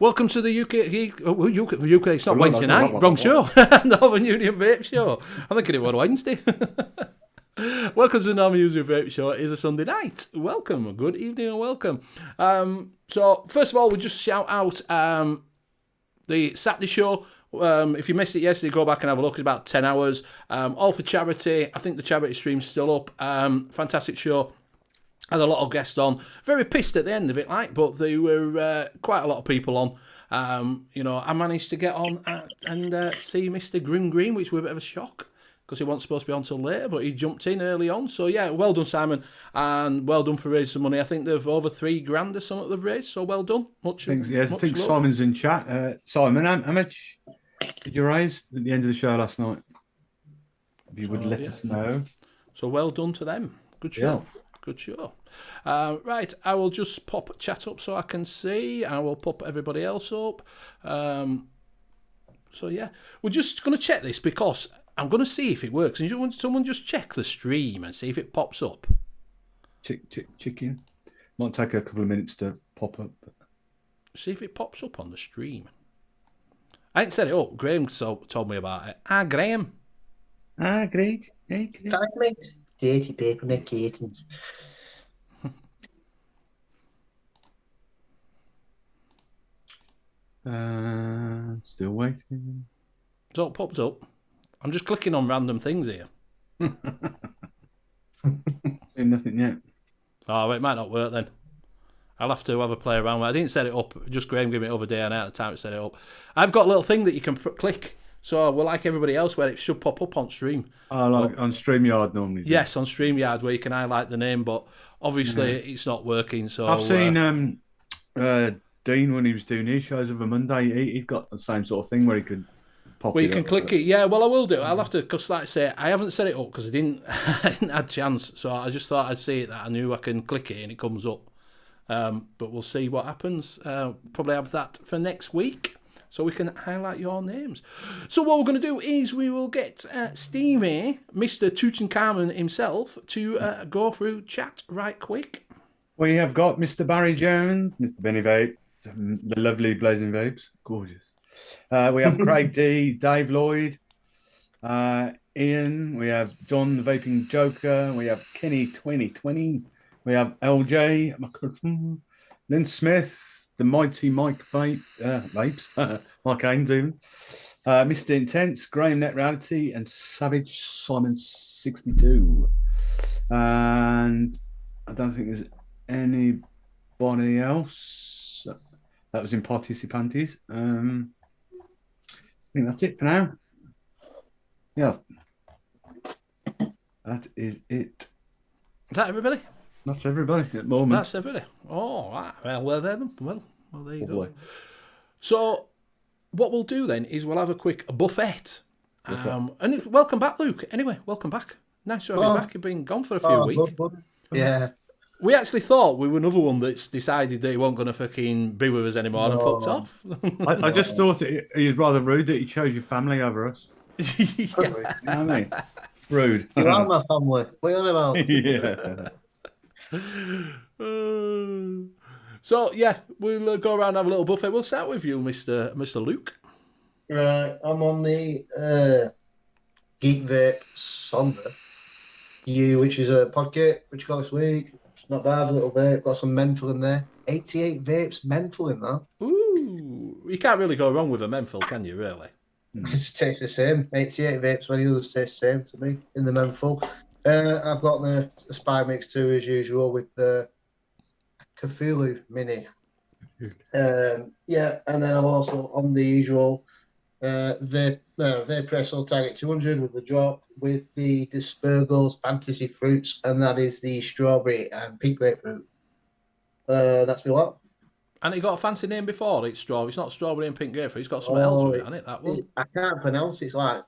Welcome to the UK. It's not Wednesday night. Wrong show. Northern Union Vape Show. I think it was Wednesday. Welcome to the Northern Union Vape Show. It is a Sunday night. Welcome. Good evening and welcome. So, first of all, we just shout out the Saturday show. If you missed it yesterday, go back and have a look. It's about 10 hours. All for charity. I think the charity stream's still up. Fantastic show. Had a lot of guests on. Very pissed at the end of it, but there were quite a lot of people on. I managed to get on and see Mr. Grim Green, which was a bit of a shock because he wasn't supposed to be on till later, but he jumped in early on. So, yeah, well done, Simon, and well done for raising some money. I think they've over $3,000 or something they've raised, so well done. I think Simon's in chat. Simon, how much did you raise at the end of the show last night? If you would let us know. So, well done to them. Good show. Yeah. Good show. Right, I will just pop chat up so I can see. I will pop everybody else up. So, yeah, we're just going to check this because I'm going to see if it works. And someone just check the stream and see if it pops up. Chicken. Might take a couple of minutes to pop up. See if it pops up on the stream. I ain't set it up. Graham told me about it. Graham. Great. Hey, Thank mate. Dirty paper neck kittens. Still waiting. So it popped up. I'm just clicking on random things here. Nothing yet. Oh, it might not work then. I'll have to have a play around with it. I didn't set it up. Just Graham gave me over day and out of time to set it up. I've got a little thing that you can click. So we're like everybody else where it should pop up on stream. Oh, like on StreamYard normally. Yes, on StreamYard where you can highlight the name, but obviously it's not working. So I've seen Dean when he was doing his shows over Monday. He's got the same sort of thing where he could pop. Well, you can click it. Yeah, well, I will do. I'll have to, because like I say, I haven't set it up because I didn't have a chance. So I just thought I'd see it that I knew I can click it and it comes up. But we'll see what happens. Probably have that for next week. So we can highlight your names. So what we're going to do is we will get Stevie, Mr. Tutankhamun himself, to go through chat right quick. We have got Mr. Barry Jones, Mr. Benny Vape, the lovely Blazing Vapes. Gorgeous. We have Craig D, Dave Lloyd, Ian. We have John, the Vaping Joker. We have Kenny 2020. We have LJ, Lynn Smith, the mighty Mike Vapes, Mike Haynes even, Mr. Intense, Graham Net Reality, and Savage Simon 62. And I don't think there's anybody else that was in participantes. I think that's it for now. Yeah, that is it. Is that everybody? That's everybody at the moment. That's everybody. Oh, right. Well, there then. Well, there you go. So, what we'll do then is we'll have a quick buffet. And welcome back, Luke. Anyway, welcome back. Nice to have you back. You've been gone for a few weeks. Yeah. We actually thought we were another one that's decided that he wasn't going to fucking be with us anymore and fucked off. I just thought he was rather rude that he chose your family over us. Yeah. You know what I mean? Rude. You are my family. What are you on about? Yeah. So yeah, we'll go around and have a little buffet. We'll start with you, Mr. Luke. Right, I'm on the Geek Vape Sonder which is a podcast which got this week. It's not bad, a little vape. Got some menthol in there. 88 vapes menthol in that. Ooh, you can't really go wrong with a menthol, can you? Really? It tastes the same. 88 vapes. Many others taste the same to me in the menthol. I've got the Spy Mix 2 as usual with the Cthulhu Mini. And then I'm also on the usual Vape Target 200 with the drop with the Dispergles Fantasy Fruits, and that is the strawberry and pink grapefruit. That's me lot. And it got a fancy name before. It's strawberry. It's not strawberry and pink grapefruit. It's got something else with it, hasn't it? That one. I can't pronounce it. It's like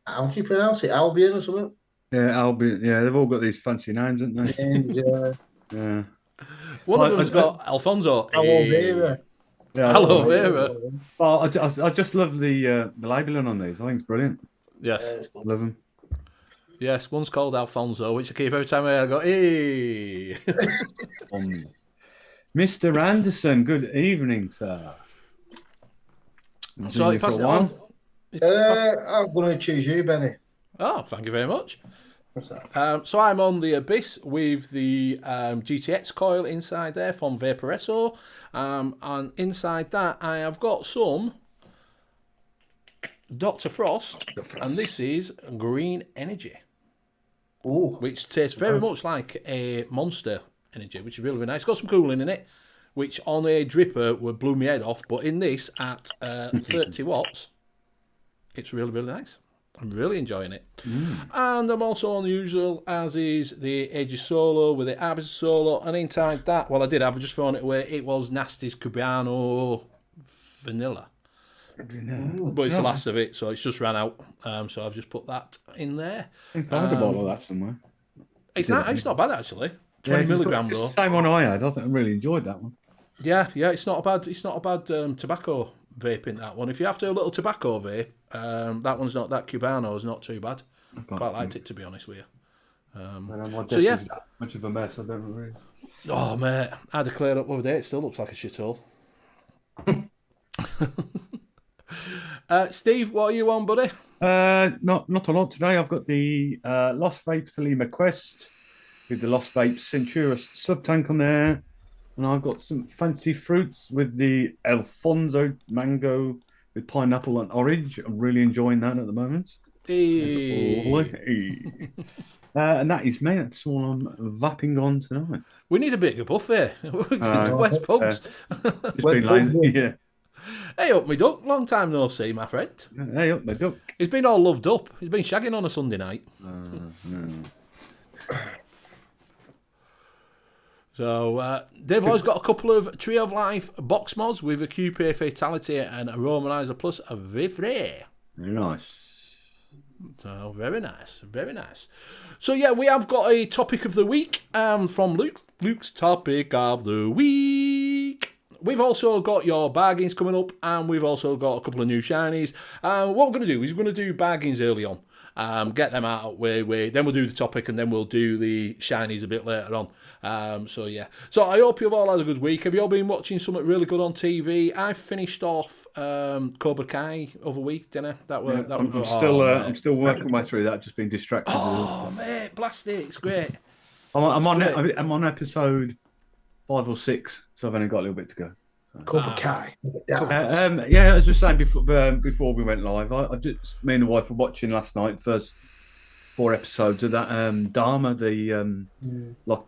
how do you pronounce it? Albion or something? Yeah, Albion. Yeah, they've all got these fancy names, haven't they? And, yeah. One of them's got Alfonso. Aloe Vera. Yeah, Aloe Vera. Well, I just love the labelling on these. I think it's brilliant. Yes. Love them. Yes, one's called Alfonso, which I keep every time I go, hey. Mr. Anderson, good evening, sir. So I passed it on. I'm going to choose you, Benny. Oh, thank you very much. What's that? So I'm on the Abyss with the GTX coil inside there from VAPES, and inside that I have got some Dr. Frost, and this is Green Energy, which tastes very much like a Monster Energy, which is really, really nice. It's got some cooling in it, which on a dripper would blow my head off, but in this at 30 watts, it's really, really nice. I'm really enjoying it. And I'm also on the usual, as is the Aegis Solo with the Arbiter Solo. And inside that, well, I did have, I just thrown it away. It was Nasty's Cubano Vanilla. But it's the last of it, so it's just ran out. So I've just put that in there. I think I had a bottle of that somewhere. It's not bad, actually. 20 milligram, though. It's the same one I had. I think I really enjoyed that one. Yeah, it's not a bad tobacco vaping, that one. If you have to do a little tobacco vape, that Cubano is not too bad. Quite liked it, to be honest with you. So yeah, much of a mess. I don't really. Oh mate, I had to clear up the other day. It still looks like a shithole. Steve, what are you on, buddy? Not a lot today. I've got the Lost Vape Thelema Quest with the Lost Vape Centura sub tank on there. And I've got some fancy fruits with the Alfonso mango with pineapple and orange. I'm really enjoying that at the moment. And that is me. That's all I'm vapping on tonight. We need a bit of a buffet. It's West Pubs. It's been lazy, yeah. Hey up, me duck. Long time no see, my friend. Hey up, my duck. He's been all loved up. He's been shagging on a Sunday night. So, Dave Lloyd's got a couple of Tree of Life box mods with a QP Fatality and a Romanizer plus a Vivre. Very nice. So, very nice, very nice. So, yeah, we have got a topic of the week from Luke. Luke's topic of the week. We've also got your bargains coming up, and we've also got a couple of new shinies. What we're going to do is we're going to do bargains early on. Get them out of the way. Then we'll do the topic, and then we'll do the shinies a bit later on. So yeah. So I hope you've all had a good week. Have you all been watching something really good on TV? I finished off Cobra Kai over week, didn't I? I'm still working my way through that. Just been distracted. Oh mate, blast it! It's great. I'm on episode 5 or 6, so I've only got a little bit to go. Cobra Kai. Yeah, as we were saying before we went live, me and the wife were watching last night first 4 episodes of that Dharma, the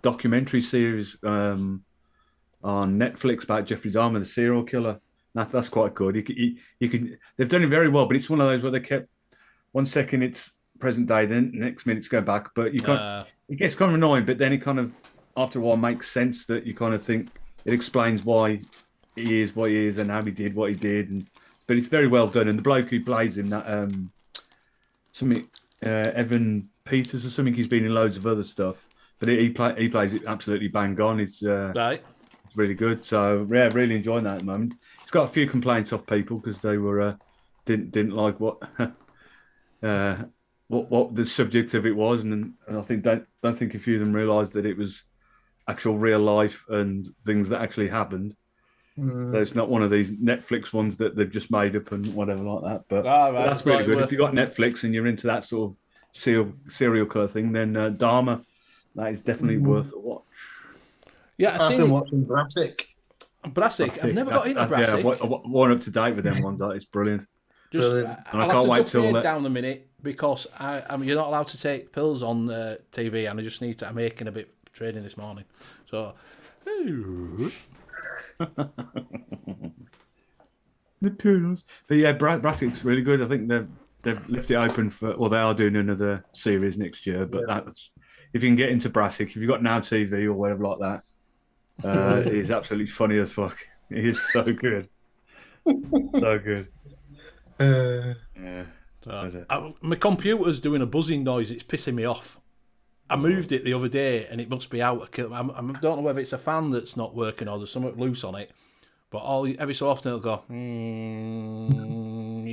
documentary series on Netflix about Jeffrey Dahmer, the serial killer. That's quite good. You can they've done it very well, but it's one of those where they kept 1 second it's present day, then the next minute it's going back. But you can't. It gets kind of annoying, but then it kind of after a while makes sense that you kind of think it explains why he is what he is and how he did what he did. But it's very well done. And the bloke who plays him, that Evan Peters or something, he's been in loads of other stuff. But he plays it absolutely bang on. It's right. It's really good. So yeah, really enjoying that at the moment. It's got a few complaints off people because they were didn't like what what the subject of it was, and I think don't think a few of them realised that it was actual real life and things that actually happened. So it's not one of these Netflix ones that they've just made up and whatever like that. But that's really good. If you've got Netflix and you're into that sort of serial killer thing, then Dharma, that is definitely worth a watch. Yeah, I've been watching Brassic. I've never got into Brassic. Yeah, one up to date with them ones. It's brilliant. And I can't wait till down a minute because you're not allowed to take pills on TV, and I just need to. I'm making a bit of trading this morning, so. The pills, but yeah, Brassic's really good. I think they've left it open for. Well, they are doing another series next year, but that's if you can get into Brassic, if you've got Now TV or whatever like that, he's absolutely funny as fuck. He is so good, so good. Yeah. My computer's doing a buzzing noise. It's pissing me off. I moved it the other day, and it must be out. I don't know whether it's a fan that's not working or there's something loose on it. But every so often it'll go. You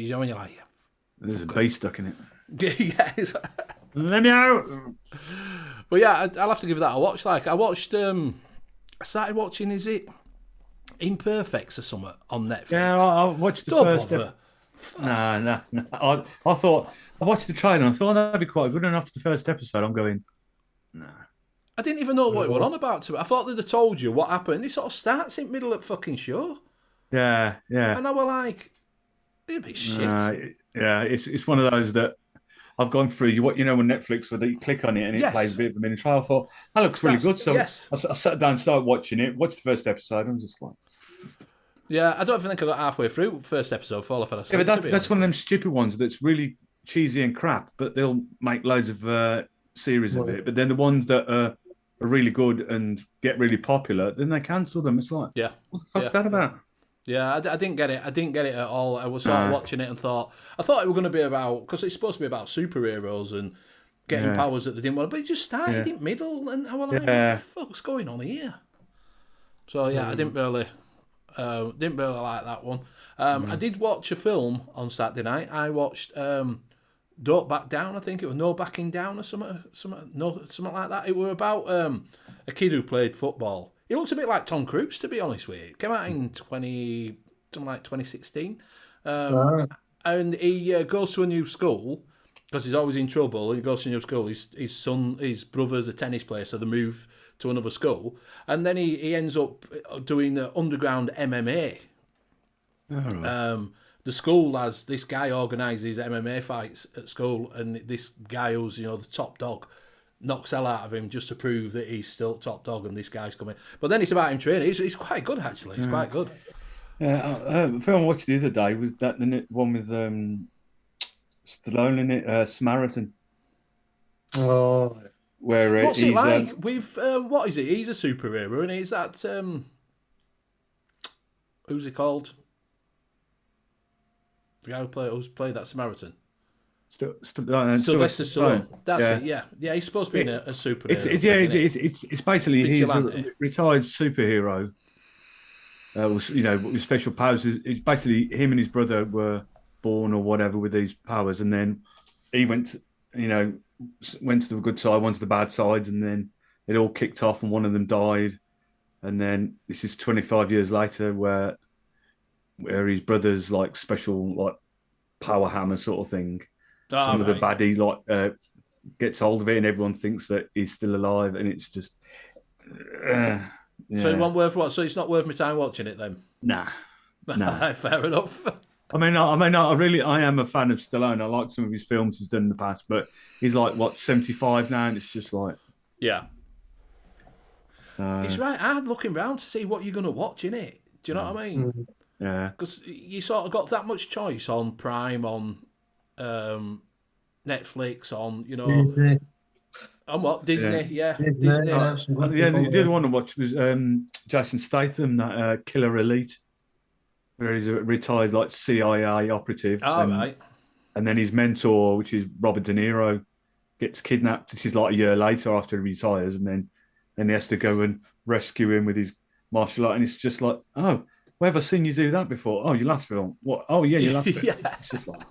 know when you're like, there's a bee stuck in it. Yeah. Let me out. But yeah, I'll have to give that a watch. Like I watched. I started watching. Is it Imperfects or something on Netflix. Yeah, I watched the Don't first. bother. No. I thought I watched the trailer and I thought that'd be quite good. And after the first episode, I'm going, nah. I didn't even know what it was on about. I thought they'd have told you what happened. It sort of starts in the middle of the fucking show. Yeah. And I was like, it'd be shit. Yeah, it's one of those that I've gone through. You know when Netflix, where you click on it and it Yes. plays a bit of a mini trial. I thought that looks really good. So yes. I sat down, and started watching it. Watched the first episode. I was just like, yeah, I don't even think I got halfway through the first episode before I fell asleep. yeah, but that's one of them stupid ones that's really cheesy and crap. But they'll make loads of series of it. But then the ones that are really good and get really popular, then they cancel them. It's like, yeah, what the fuck's that about? Yeah, I didn't get it. I didn't get it at all. I was sort of watching it and I thought it was going to be about, because it's supposed to be about superheroes and getting powers that they didn't want, but it just started in middle, and I was like, what the fuck's going on here? So yeah, I didn't really like that one. I did watch a film on Saturday night. I watched Don't Back Down. I think it was No Backing Down or something like that. It was about a kid who played football. He looks a bit like Tom Cruise, to be honest with you. It came out in 2016. And he goes to a new school because he's always in trouble. He goes to a new school. His brother's a tennis player, so they move to another school. And then he ends up doing underground MMA. The school has, this guy organises MMA fights at school, and this guy who's, the top dog, knocks hell out of him just to prove that he's still top dog and this guy's coming. But then it's about him training. He's quite good, actually. He's quite good. Yeah, the film I watched the other day was the one with Stallone in it, Samaritan. Oh, where what's it like? With what is it? He's a superhero, and he's that who's he called? The guy who's played that Samaritan. Sylvester Stallone. That's it. Yeah. He's supposed to be a superhero. It's basically he's a retired superhero. With special powers. It's basically him and his brother were born or whatever with these powers, and then he went to the good side, went to the bad side, and then it all kicked off, and one of them died, and then this is 25 years later where his brother's like special like power hammer sort of thing. Some of the baddie gets hold of it, and everyone thinks that he's still alive, and it's just. So it wasn't worth what? So it's not worth my time watching it then? Nah. Fair enough. I am a fan of Stallone. I like some of his films he's done in the past, but he's like 75 now, and it's just like. Yeah. It's right hard looking round to see what you're going to watch, innit? Do you know what I mean? Yeah. Because you sort of got that much choice on Prime, on Netflix, on Disney. On what? Disney, Disney. The other one I watched was Jason Statham, that Killer Elite, where he's a retired like CIA operative. Right. And then his mentor, which is Robert De Niro, gets kidnapped. This is like a year later after he retires, and then he has to go and rescue him with his martial art. And it's just like, oh, where have I seen you do that before? Oh, your last film. What? Oh, yeah, your last film. It's just like.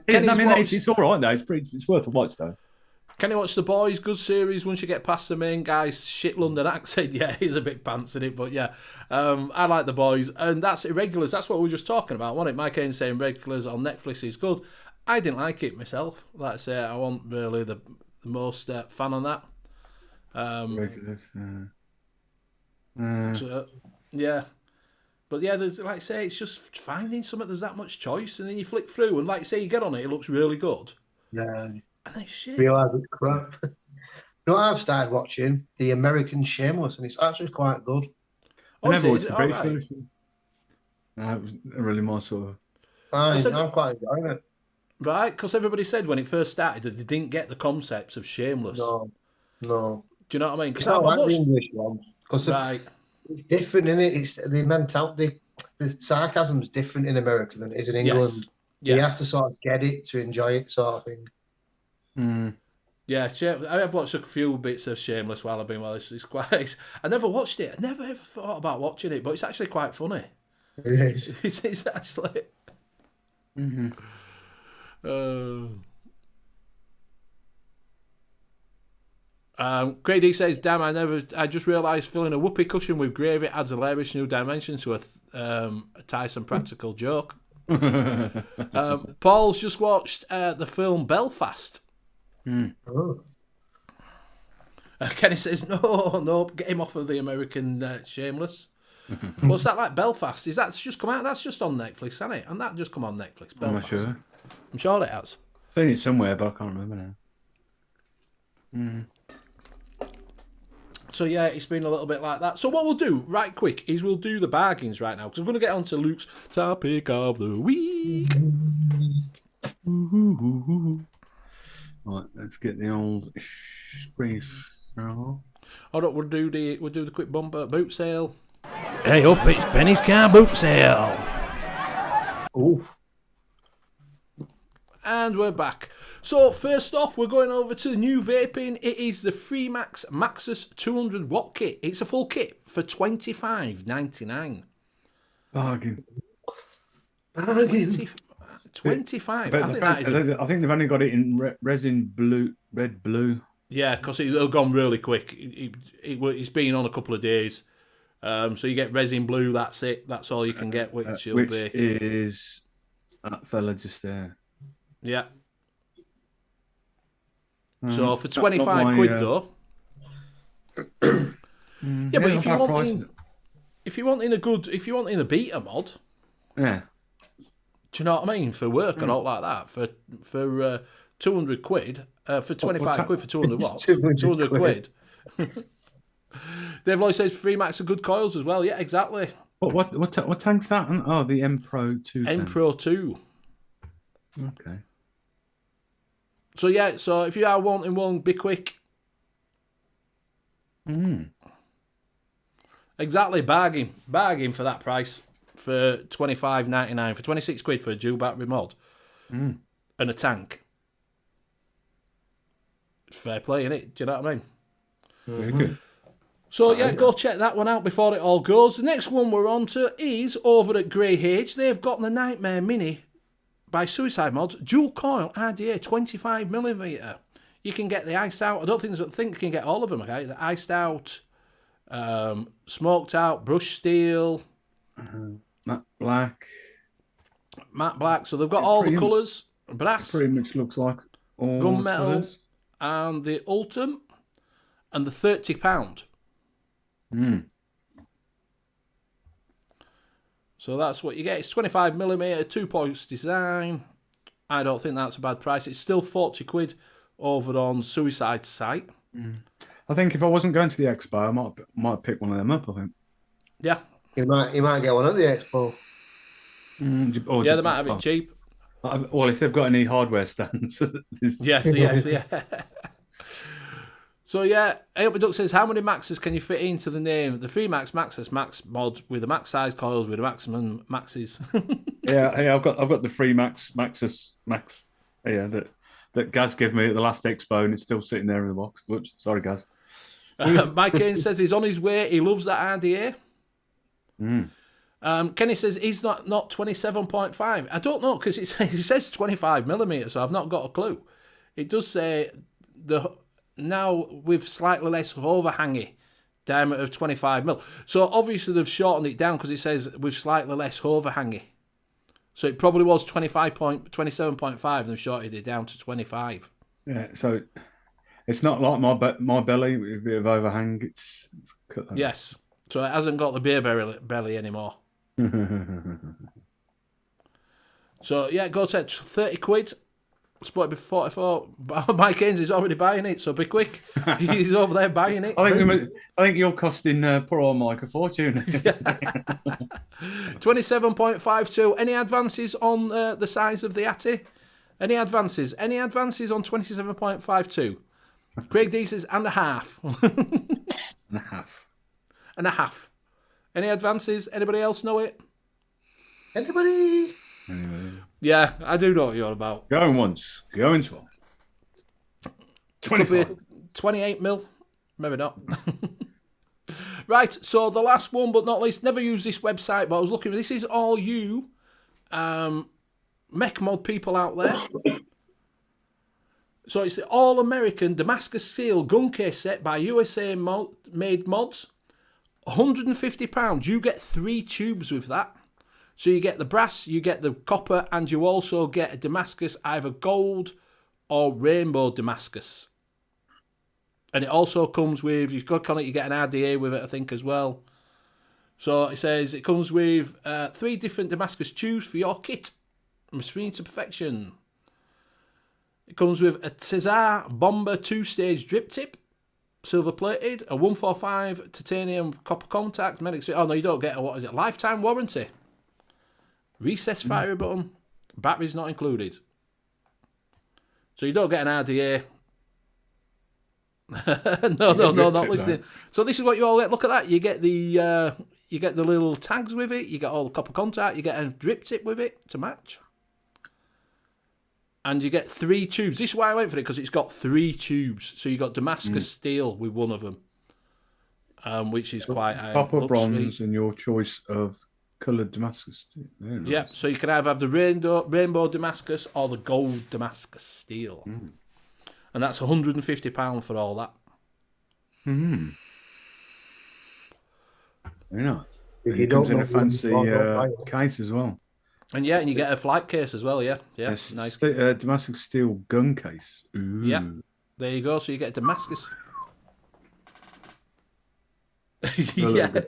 It's all right though. It's worth a watch though. Can you watch The Boys? Good series. Once you get past the main guy's shit London accent, he's a bit pants in it, but I like The Boys, and that's Irregulars. That's what we were just talking about, wasn't it? Mike Haynes saying Regulars on Netflix is good. I didn't like it myself. Like I say, I wasn't really the most fan on that. Regulars. But there's, like I say, it's just finding something. There's that much choice, and then you flick through, and like I say, you get on it. It looks really good. Yeah. And then shit. Realise it's crap. I've started watching the American Shameless, and it's actually quite good. I never watched the British version. No, it was really my sort of. I'm quite enjoying it. Right, because everybody said when it first started that they didn't get the concepts of Shameless. No. Do you know what I mean? It's not like the English one. Because it's different, isn't it? It's the mentality, the sarcasm's different in America than it is in England. Yes. You have to sort of get it to enjoy it, sort of thing. Yeah, I have watched a few bits of Shameless while I've been it's quite. I never watched it. I never ever thought about watching it, but it's actually quite funny. It is. It's actually. Craig D says, "Damn, I just realised filling a whoopee cushion with gravy adds hilarious new dimension to a Tyson practical joke." Paul's just watched the film Belfast. Oh. Kenny says, no, get him off of the American Shameless. What's that like, Belfast? Is that just come out? That's just on Netflix, hasn't it? And that just come on Netflix, Belfast. I'm not sure. I'm sure it has. I've seen it somewhere, but I can't remember now. So yeah, it's been a little bit like that. So what we'll do, right quick, is we'll do the bargains right now, because we're going to get on to Luke's topic of the week. Right, let's get the old screen. Hold on, we'll do the quick bumper boot sale. Hey up, it's Benny's car boot sale. Oof. And we're back. So first off, we're going over to the new vaping. It is the Freemax Maxus 200 watt kit. It's a full kit for $25.99. Bargain. 25. I think they've only got it in resin blue, red blue. Yeah, because it'll gone really quick. It's been on a couple of days. So you get resin blue, that's it. That's all you can get, which is that fella just there. Yeah. So for 25 quid though. Yeah, but if you want in a beta mod, yeah. Do you know what I mean? For work and all like that, for 200 quid, for 25 quid for 200 watts, 200 quid. Dave Lloyd says Freemax are good coils as well. Yeah, exactly. What tank's that? Oh, the M Pro 2. M Pro 2. Okay. So yeah, so if you are wanting one, be quick. Exactly, bargain for that price. For $25.99, for 26 quid for a dual battery mod and a tank. Fair play, innit? Do you know what I mean? Very good. So yeah, go check that one out before it all goes. The next one we're on to is over at Grey H. They've got the Nightmare Mini by Suicide Mods, dual coil RDA 25mm. You can get the iced out. I think you can get all of them. Okay, the iced out, smoked out, brushed steel, matte black. So they've got all the colours. Brass. Pretty much looks like all gunmetal colours. And the Ultim and the £30. So that's what you get. It's 25mm, 2-point design. I don't think that's a bad price. It's still 40 quid over on Suicide's site. I think if I wasn't going to the expo, I might pick one of them up, I think. Yeah. You might get one at the expo. Yeah, they might have it cheap. Well, if they've got any hardware stands. Yes. So yeah, Duck says, how many Maxes can you fit into the name? The Freemax Maxus Max mod with the max size coils with the maximum Maxes. yeah, I've got the Freemax Maxus Max. Yeah, that Gaz gave me at the last expo, and it's still sitting there in the box. Whoops, sorry, Gaz. Mike Kane says he's on his way. He loves that RDA. Kenny says he's not 27.5. I don't know because it says 25mm, so I've not got a clue. It does say now with slightly less overhangy diameter of 25mm. So obviously they've shortened it down because it says with slightly less overhangy. So it probably was 27.5 and they've shortened it down to 25. Yeah, so it's not like my belly with a bit of overhang. It's cut that. Yes, so it hasn't got the beer belly anymore. So yeah, go to 30 quid. Split it before 44. Mike Haynes is already buying it, so be quick. He's over there buying it. I think you're costing poor old Mike a fortune. 27.52. Any advances on the size of the Atty? Any advances? Any advances on 27.52? Craig D says, and a half. And a half. Any advances? Anybody else know it? Anybody? Anyway. Yeah, I do know what you're about. Going once, going twice. 25. 28mm. Maybe not. Right, so the last one but not least, never use this website, but I was looking, this is all you mech mod people out there. So it's the all-American Damascus steel gun case set by USA-made mods. £150. You get 3 tubes with that. So you get the brass, you get the copper, and you also get a Damascus, either gold or rainbow Damascus. And it also comes with, you've got on it, you get an RDA with it, I think, as well. So it says it comes with 3 different Damascus tubes for your kit. Machine to perfection. It comes with a Cesar Bomber 2-stage drip tip, silver plated, a 145 titanium copper contact, medic. Oh no, you don't get a, what is it, lifetime warranty. Recessed fire button, batteries not included. So you don't get an RDA. no, not listening. So this is what you all get. Look at that. You get the little tags with it. You get all the copper contact. You get a drip tip with it to match. And you get 3 tubes. This is why I went for it, because it's got 3 tubes. So you got Damascus steel with one of them, which is quite copper, bronze, sweet. And your choice of coloured Damascus steel. Nice. Yeah. So you can either have the rainbow Damascus or the gold Damascus steel, and that's £150 for all that. Very nice. If It comes in a fancy case as well. And yeah, and you get a flight case as well. Yeah, nice. Damascus steel gun case. Ooh. Yeah, there you go. So you get a Damascus. Yeah,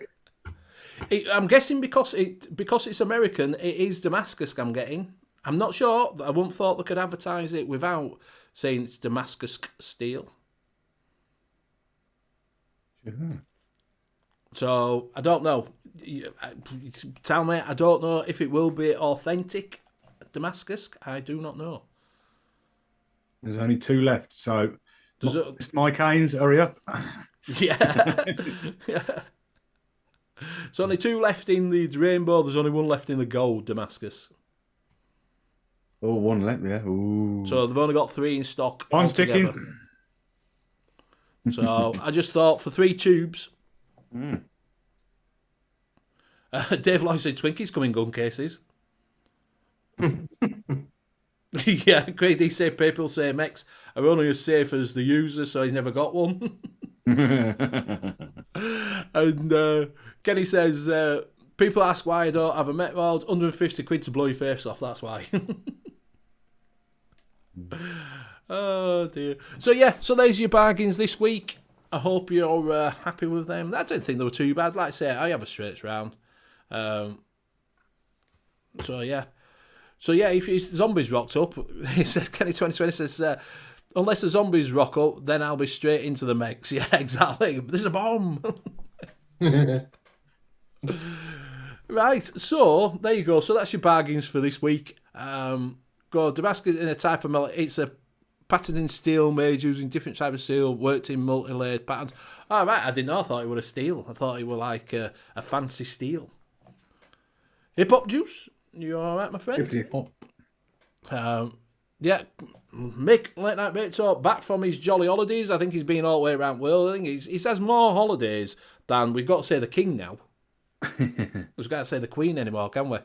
I'm guessing because it's American, it is Damascus. I'm getting. I'm not sure. I wouldn't thought they could advertise it without saying it's Damascus steel. Sure. So I don't know. Tell me, I don't know if it will be authentic Damascus. I do not know. There's only 2 left, so Mike Haynes, hurry up. Yeah. Yeah. There's only 2 left in the rainbow. There's only 1 left in the gold Damascus. Oh, 1 left, yeah. Ooh. So they've only got 3 in stock. I'm sticking. So I just thought for 3 tubes. Dave Lloyd said Twinkies come in gun cases. Yeah, Craig D said people say Mex are only as safe as the user, so he's never got one. And Kenny says people ask why I don't have a Met World, 150 quid to blow your face off, that's why. Oh dear. So yeah, so there's your bargains this week. I hope you're happy with them. I don't think they were too bad. Like I say, I have a straight round. So yeah, if zombies rocked up, he says, Kenny 2020 says, unless the zombies rock up, then I'll be straight into the mechs. Yeah, exactly. There's a bomb. Right, so there you go. So that's your bargains for this week. Go Damascus in a type of metal. It's a patterned in steel, made using different type of steel, worked in multi-layered patterns. All right, I didn't know. I thought it was a steel. I thought it was like a fancy steel. Hip Hop Juice, you all right, my friend? 50 hip hop. Yeah, Mick, Late Night Vape Talk, back from his jolly holidays. I think he's been all the way around the world. I think he has more holidays than, we've got to say, the king now. We've got to say the queen anymore, can we?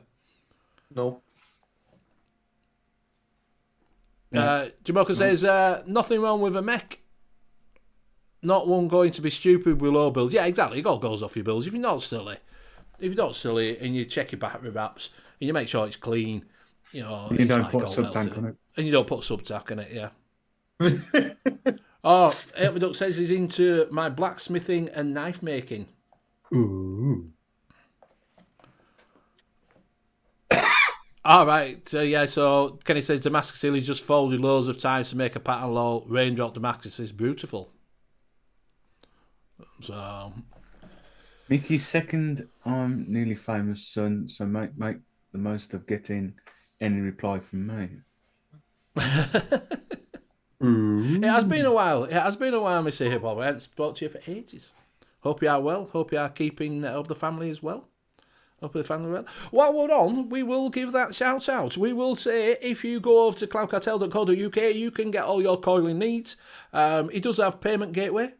No. Jamoka says, nothing wrong with a mech. Not one going to be stupid with low bills. Yeah, exactly. You got goals off your bills. If you're not silly and you check your battery wraps and you make sure it's clean, you know. You don't put a sub-tank on it. And you don't put a sub-tank on it, yeah. Oh, Elton Duck says he's into my blacksmithing and knife making. Ooh. All right, so Kenny says Damascus steel is just folded loads of times to make a pattern low. Raindrop Damascus is beautiful. So, Mickey's second I'm nearly famous son, so make the most of getting any reply from me. It has been a while. Mr. Hip Hop. I haven't spoken to you for ages. Hope you are well. Hope you are keeping up the family as well. Up with the family well. While we're on, we will give that shout out. We will say if you go over to cloudcartel.co.uk, you can get all your coiling needs. He does have payment gateway.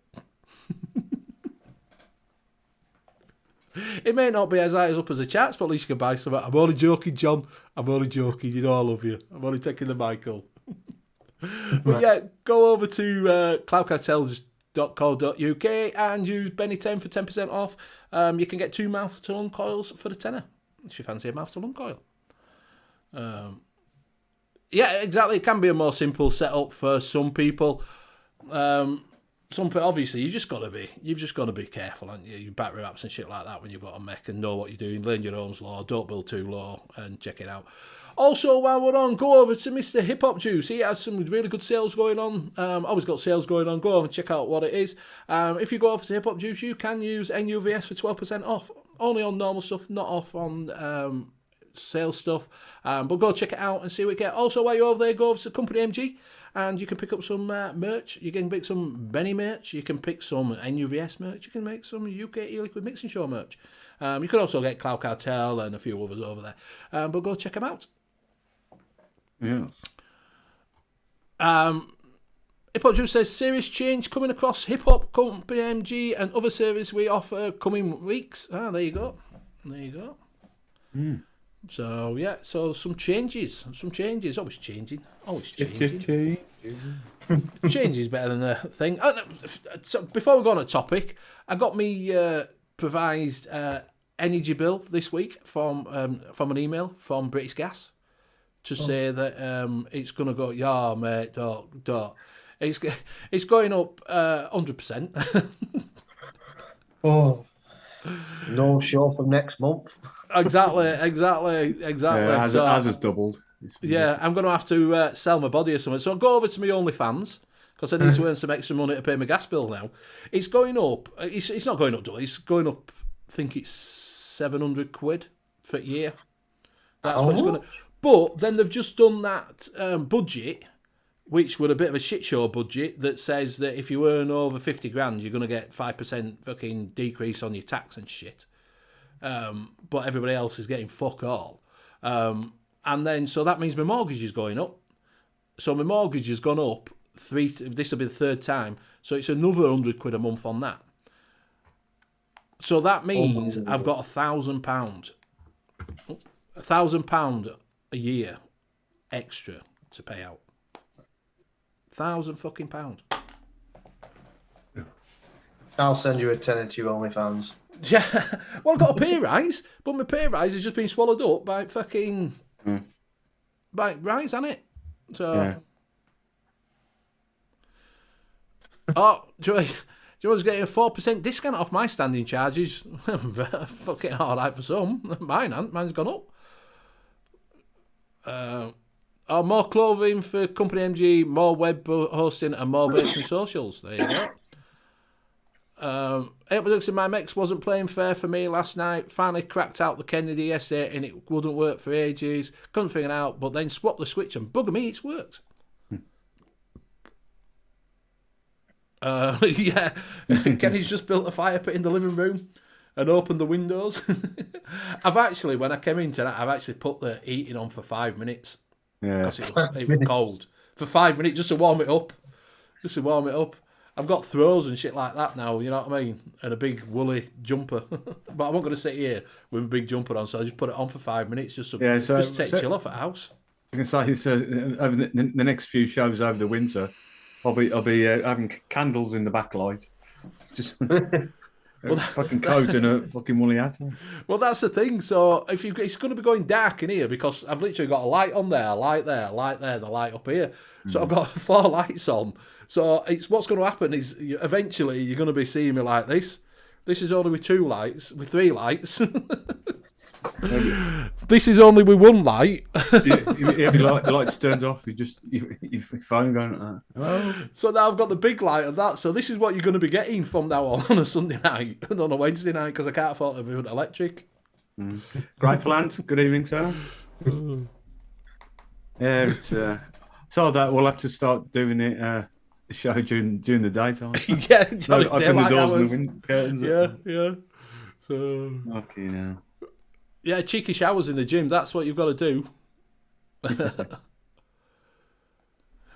It may not be as high up as the chats, but at least you can buy some. I'm only joking, John. I'm only joking. You know I love you. I'm only taking the Michael. But yeah, go over to cloudcartels.co.uk and use Benny10 for 10% off. You can get 2 mouth-to-lung coils for the tenner if you fancy a mouth-to-lung coil. Yeah, exactly. It can be a more simple setup for some people. Obviously, you've just got to be careful, haven't you? Your battery apps and shit like that when you've got a mech, and know what you're doing. Learn your Ohm's law. Don't build too low, and check it out. Also, while we're on, go over to Mr. Hip Hop Juice. He has some really good sales going on. Always got sales going on. Go over and check out what it is. If you go over to Hip Hop Juice, you can use N.U.V.S for 12% off. Only on normal stuff, not off on sales stuff. But go check it out and see what you get. Also, while you're over there, go over to Company MG and you can pick up some merch. You can pick some Benny merch. You can pick some N.U.V.S merch. You can make some UK E-Liquid Mixing Show merch. You can also get Cloud Cartel and a few others over there. But go check them out. Yeah. Hip Hop Juice says serious change coming across Hip Hop Company MG and other service we offer coming weeks. There you go. So yeah, so some changes. Always changing. Change is better than the thing. So before we go on a topic, I got me provised energy bill this week from an email from British Gas to say that it's going to go. Yeah, mate, don't. It's going up 100%. Oh, no show from next month. Exactly. Yeah, ours has doubled. Yeah, I'm going to have to sell my body or something. So I'll go over to my OnlyFans because I need to earn some extra money to pay my gas bill now. It's going up. It's not going up, double. It's going up. I think it's £700 for a year. That's what it's going to. But then they've just done that budget, which were a bit of a shit show budget that says that if you earn over 50 grand, you're going to get 5% fucking decrease on your tax and shit. But everybody else is getting fuck all. And then, so that means my mortgage is going up. So my mortgage has gone up. This will be the third time. So it's another £100 a month on that. So that means I've got £1,000. £1,000 a year extra to pay out. £1,000 I'll send you a tenner to your OnlyFans. Yeah, well, I've got a pay rise, but my pay rise has just been swallowed up by fucking by rise, hasn't it? So, Yeah. do you want to get a 4% discount off my standing charges? Fucking all right for some. Mine's gone up. More clothing for Company MG, more web hosting, and more Vapes and socials. There you go. It looks like my mix wasn't playing fair for me last night. Finally cracked out the Kennedy yesterday and it wouldn't work for ages. Couldn't figure it out, but then swapped the switch and bugger me, it's worked. Yeah, Kenny's just built a fire pit in the living room and opened the windows. When I came in tonight, I've actually put the heating on for 5 minutes. Yeah. Because it was cold. For 5 minutes, just to warm it up. I've got throws and shit like that now, you know what I mean? And a big woolly jumper. But I'm not going to sit here with a big jumper on, so I just put it on for 5 minutes just to take chill off at the house. I can say, so over the next few shows over the winter, I'll be having candles in the backlight. Just fucking coat and a fucking woolly hat. Well, that's the thing. So it's going to be going dark in here because I've literally got a light on there, a light there, a light there, the light up here. So I've got 4 lights on. So what's going to happen is eventually you're going to be seeing me like this. This is only with 2 lights, with 3 lights. This is only with 1 light. The light's turned off. Your phone going. Hello? So now I've got the big light of that. So this is what you're going to be getting from now on a Sunday night and on a Wednesday night because I can't afford to do it electric. Grateful Ant. Good evening, sir. Yeah, it's so that we'll have to start doing it. The show during the daytime. Yeah, open the doors and the wind curtains. Yeah. So. Okay, now. Yeah, cheeky showers in the gym. That's what you've got to do.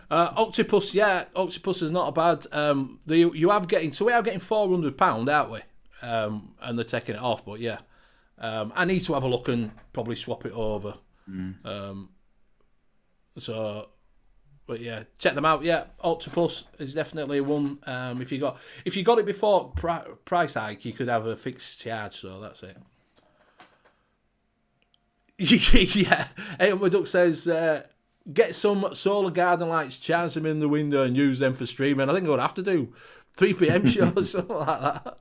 Octopus, yeah, Octopus is not a bad. We are getting £400, aren't we? And they're taking it off, but yeah, I need to have a look and probably swap it over. So But yeah, check them out. Yeah, Octopus is definitely one. If you got it before price hike, you could have a fixed charge. So that's it. Yeah, Duck says get some solar garden lights, charge them in the window, and use them for streaming. I think I would have to do 3 p.m. shows, something like that.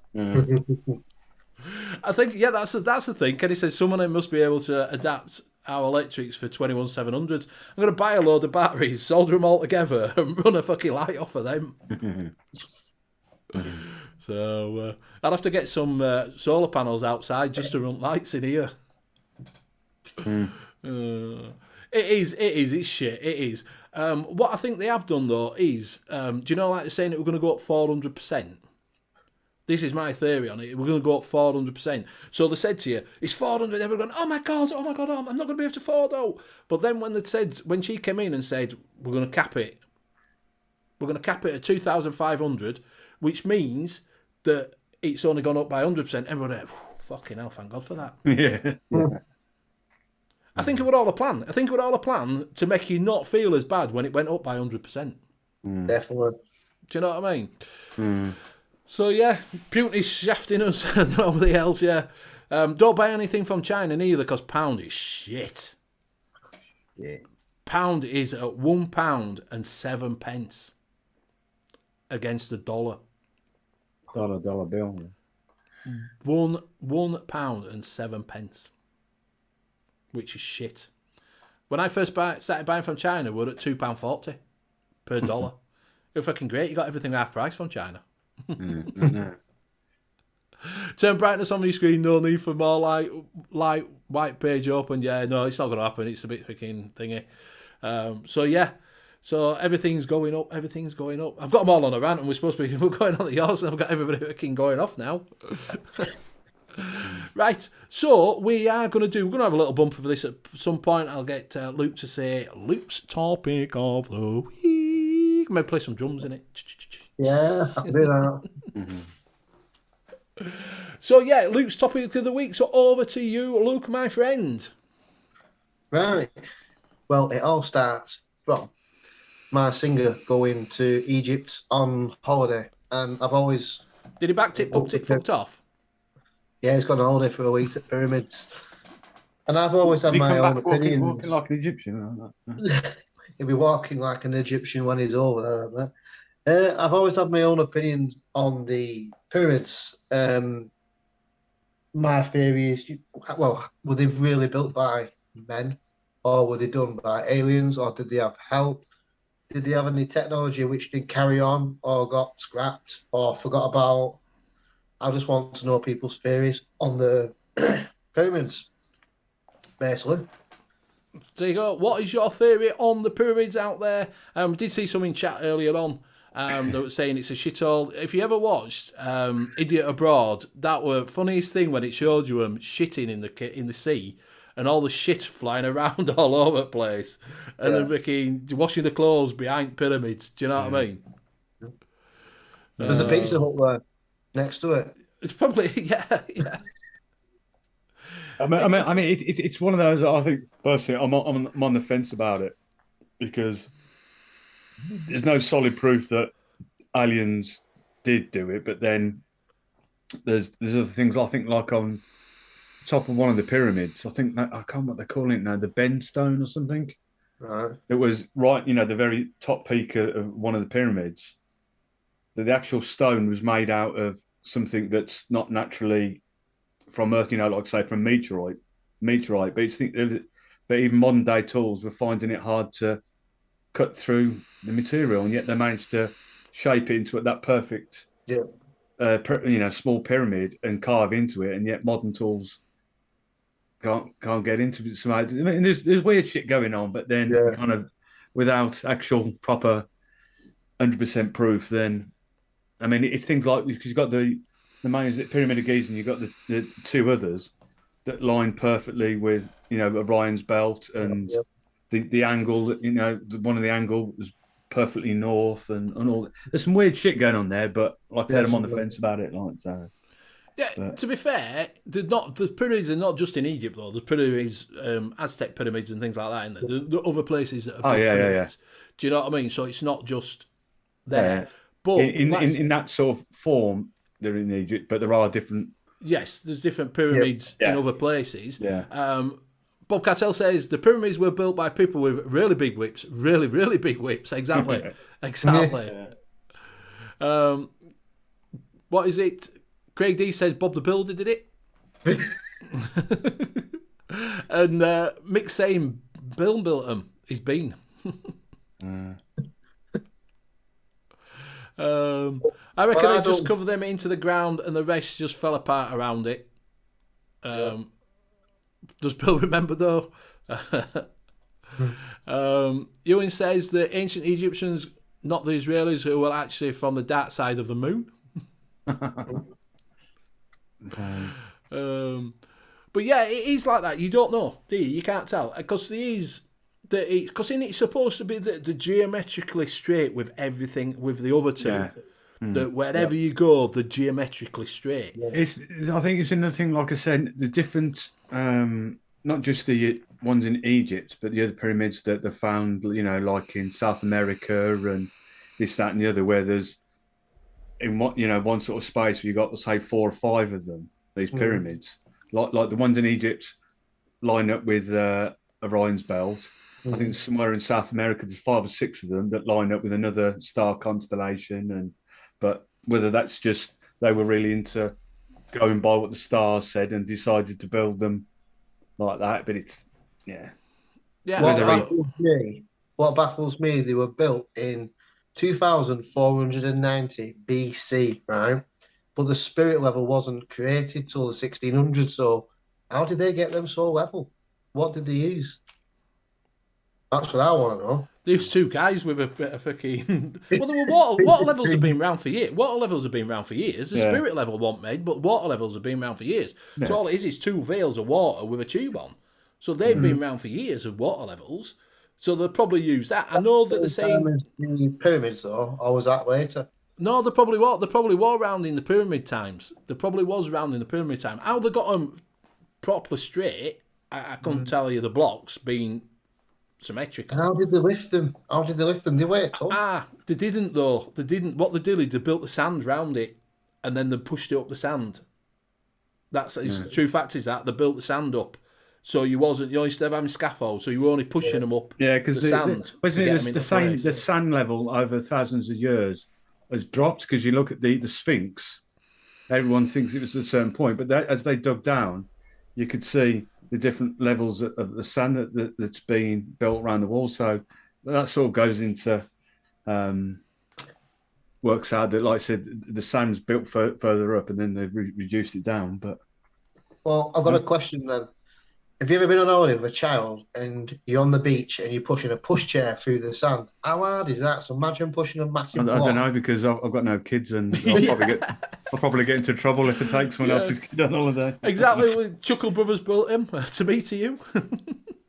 I think that's the thing. Kenny says someone must be able to adapt our electrics for 21700s. I'm going to buy a load of batteries, solder them all together, and run a fucking light off of them. So I'd have to get some solar panels outside just to run lights in here. It's shit. It is. What I think they have done though is, do you know, like they're saying that we're going to go up 400%. This is my theory on it. We're going to go up 400%. So they said to you, it's 400. Everyone going, oh my god, I'm not going to be able to afford it. But then when she came in and said we're going to cap it at 2,500, which means that it's only gone up by 100%. Everyone went, fucking hell, thank God for that. Yeah. I think it was all a plan. To make you not feel as bad when it went up by 100%. Definitely. Do you know what I mean? So yeah, Putin's shafting us and nobody else. Yeah, don't buy anything from China neither, because pound is shit. Yeah. Pound is at £1.07 against the dollar. Dollar bill. Yeah. £1.07, which is shit. When I first started buying from China, we were at £2.40 per dollar. It was fucking great. You got everything half price from China. Turn brightness on your screen. No need for more light white page open. Yeah, no, it's not going to happen. It's a bit freaking thingy. So yeah, so everything's going up. I've got them all on a rant, and we're going on the yours, and I've got everybody freaking going off now. Right, so we're going to have a little bumper for this at some point. I'll get Luke to say Luke's topic of the week. Maybe play some drums in it. Yeah, I'll do that. So yeah, Luke's topic of the week. So over to you, Luke, my friend. Right. Well, it all starts from my singer going to Egypt on holiday, and I've always... Did he booked it fucked off? Yeah, he's gone on holiday for a week at Pyramids. And I've always had my own opinions. Walking like an Egyptian. He'll be walking like an Egyptian when he's over there. I've always had my own opinions on the pyramids. My theory is, were they really built by men, or were they done by aliens, or did they have help? Did they have any technology which did carry on, or got scrapped, or forgot about? I just want to know people's theories on the pyramids, basically. There you go. What is your theory on the pyramids out there? We did see some in chat earlier on. They were saying it's a shithole. If you ever watched Idiot Abroad, that were funniest thing when it showed you them shitting in the sea and all the shit flying around all over the place, and then freaking washing the clothes behind pyramids. Do you know what I mean? There's a pizza hut there next to it. It's probably yeah. I mean, it's one of those. I think personally, I'm on the fence about it, because there's no solid proof that aliens did do it, but then there's other things. I think, like on top of one of the pyramids, I think I can't remember what they're calling it now, the Ben Stone or something. Right. It was right, the very top peak of one of the pyramids. That the actual stone was made out of something that's not naturally from Earth, like say from meteorite. But but even modern day tools were finding it hard to cut through the material, and yet they managed to shape it into that perfect, small pyramid and carve into it, and yet modern tools can't get into it. I mean, there's weird shit going on, but then kind of without actual proper 100% proof. Then I mean, it's things like, because you've got the main pyramid of Giza, and you've got the two others that line perfectly with Orion's belt, and the angle, one of the angle was perfectly north, and all. There's some weird shit going on there, but like I said, I'm on the fence about it. Like so. Yeah, But- to be fair, the pyramids are not just in Egypt though. There's pyramids, Aztec pyramids and things like that in there. There are other places that have built pyramids. Do you know what I mean? So it's not just there. Yeah. But In that sort of form, they're in Egypt, but there are different. yes, there's different pyramids in other places. Yeah. Bob Cattell says the pyramids were built by people with really big whips. Really, really big whips. Exactly. Exactly. What is it? Craig D says Bob the Builder did it. And Mick's saying Bill built them. He's been. I reckon they just covered them into the ground and the rest just fell apart around it. Does Bill remember though? Ewan says the ancient Egyptians, not the Israelis, who were actually from the dark side of the moon. But yeah, it is like that. You don't know, do you? You can't tell because it's supposed to be the geometrically straight with everything with the other two. Yeah. That wherever you go, they're geometrically straight. I think it's another thing. Like I said, the different, not just the ones in Egypt, but the other pyramids that they found, like in South America and this, that, and the other, where there's in one sort of space where you got, say, 4 or 5 of them. These pyramids, like the ones in Egypt, line up with Orion's bells. I think somewhere in South America, there's 5 or 6 of them that line up with another star constellation. But whether that's just they were really into going by what the stars said and decided to build them like that. But it's What baffles me, they were built in 2490 BC, right? But the spirit level wasn't created till the 1600s. So how did they get them so level? What did they use? That's what I want to know. These 2 guys with a bit of fucking. Well, there were water levels have been around for years. Water levels have been around for years. The spirit level wasn't made, but water levels have been around for years. Yeah. So all it is 2 veils of water with a tube on. So they've been around for years of water levels. So they'll probably use that. I know that they're saying pyramids though, or was that later? No, they probably were around in the pyramid times. There probably was around in the pyramid time. How they got them properly straight, I couldn't tell you. The blocks being symmetrical. And how did they lift them? They weighed up. They didn't though. They didn't. What they did is they built the sand round it, and then they pushed it up the sand. That's true fact is that they built the sand up, so instead of having scaffolds, so you were only pushing them up. Yeah, because the sand. The sand level over thousands of years has dropped. Because you look at the Sphinx, everyone thinks it was at a certain point, but as they dug down, you could see the different levels of the sand that's being built around the wall. So that sort of goes into, works out that, like I said, the sand's built further up and then they've reduced it down. But well, I've got a question then. Have you ever been on holiday with a child and you're on the beach and you're pushing a pushchair through the sand? How hard is that? So imagine pushing a massive block. I don't know, because I've got no kids and I'll probably get into trouble if I take someone else's kid on holiday. Exactly. Chuckle Brothers built him to me to you.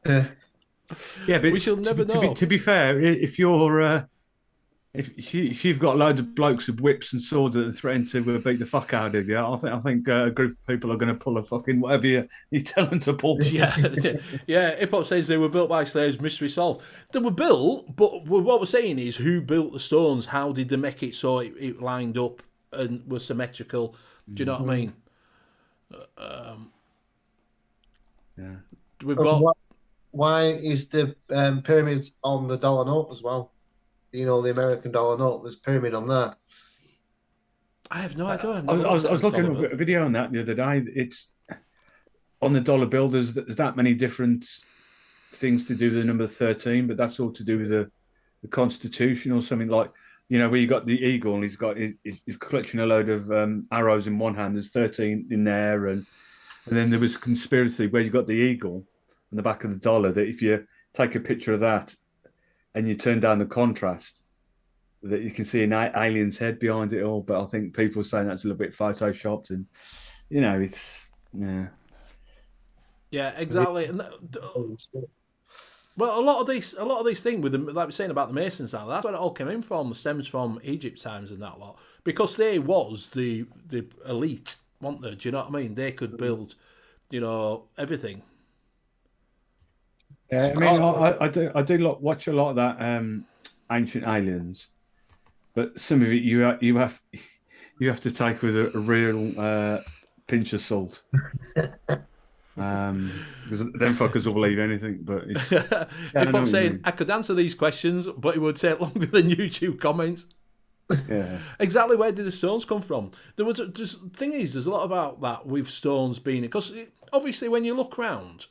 Yeah, but we shall never know. To be fair, if you're if you've got loads of blokes with whips and swords that are threatening to beat the fuck out of you, I think a group of people are going to pull a fucking whatever you tell them to pull. Yeah. Hip Hop says they were built by slaves. Mystery solved. They were built, but what we're saying is who built the stones? How did they make it so it lined up and was symmetrical? Do you know what I mean? Yeah. We've got. Why is the pyramids on the dollar note as well? The American dollar note. There's a pyramid on there. I have no idea. I was looking at a video on that the other day. It's on the dollar bill. There's that many different things to do with the number 13, but that's all to do with the Constitution or something, like, where you got the eagle and he's collecting a load of arrows in one hand. There's 13 in there, and then there was conspiracy where you got the eagle on the back of the dollar, that if you take a picture of that and you turn down the contrast, that you can see an alien's head behind it all. But I think people are saying that's a little bit photoshopped, and it's exactly. And well, a lot of these things with like we're saying about the Masons, now that's where it all came in from. It stems from Egypt times and that lot, because they was the elite want they? Do you know what I mean? They could build, everything. Yeah, I mean, I do watch a lot of that Ancient Aliens, but some of it you have to take with a real pinch of salt. Because them fuckers will believe anything. But Bob saying I could answer these questions, but it would take longer than YouTube comments. Yeah. Exactly. Where did the stones come from? There's a lot about that with stones being, because obviously when you look round,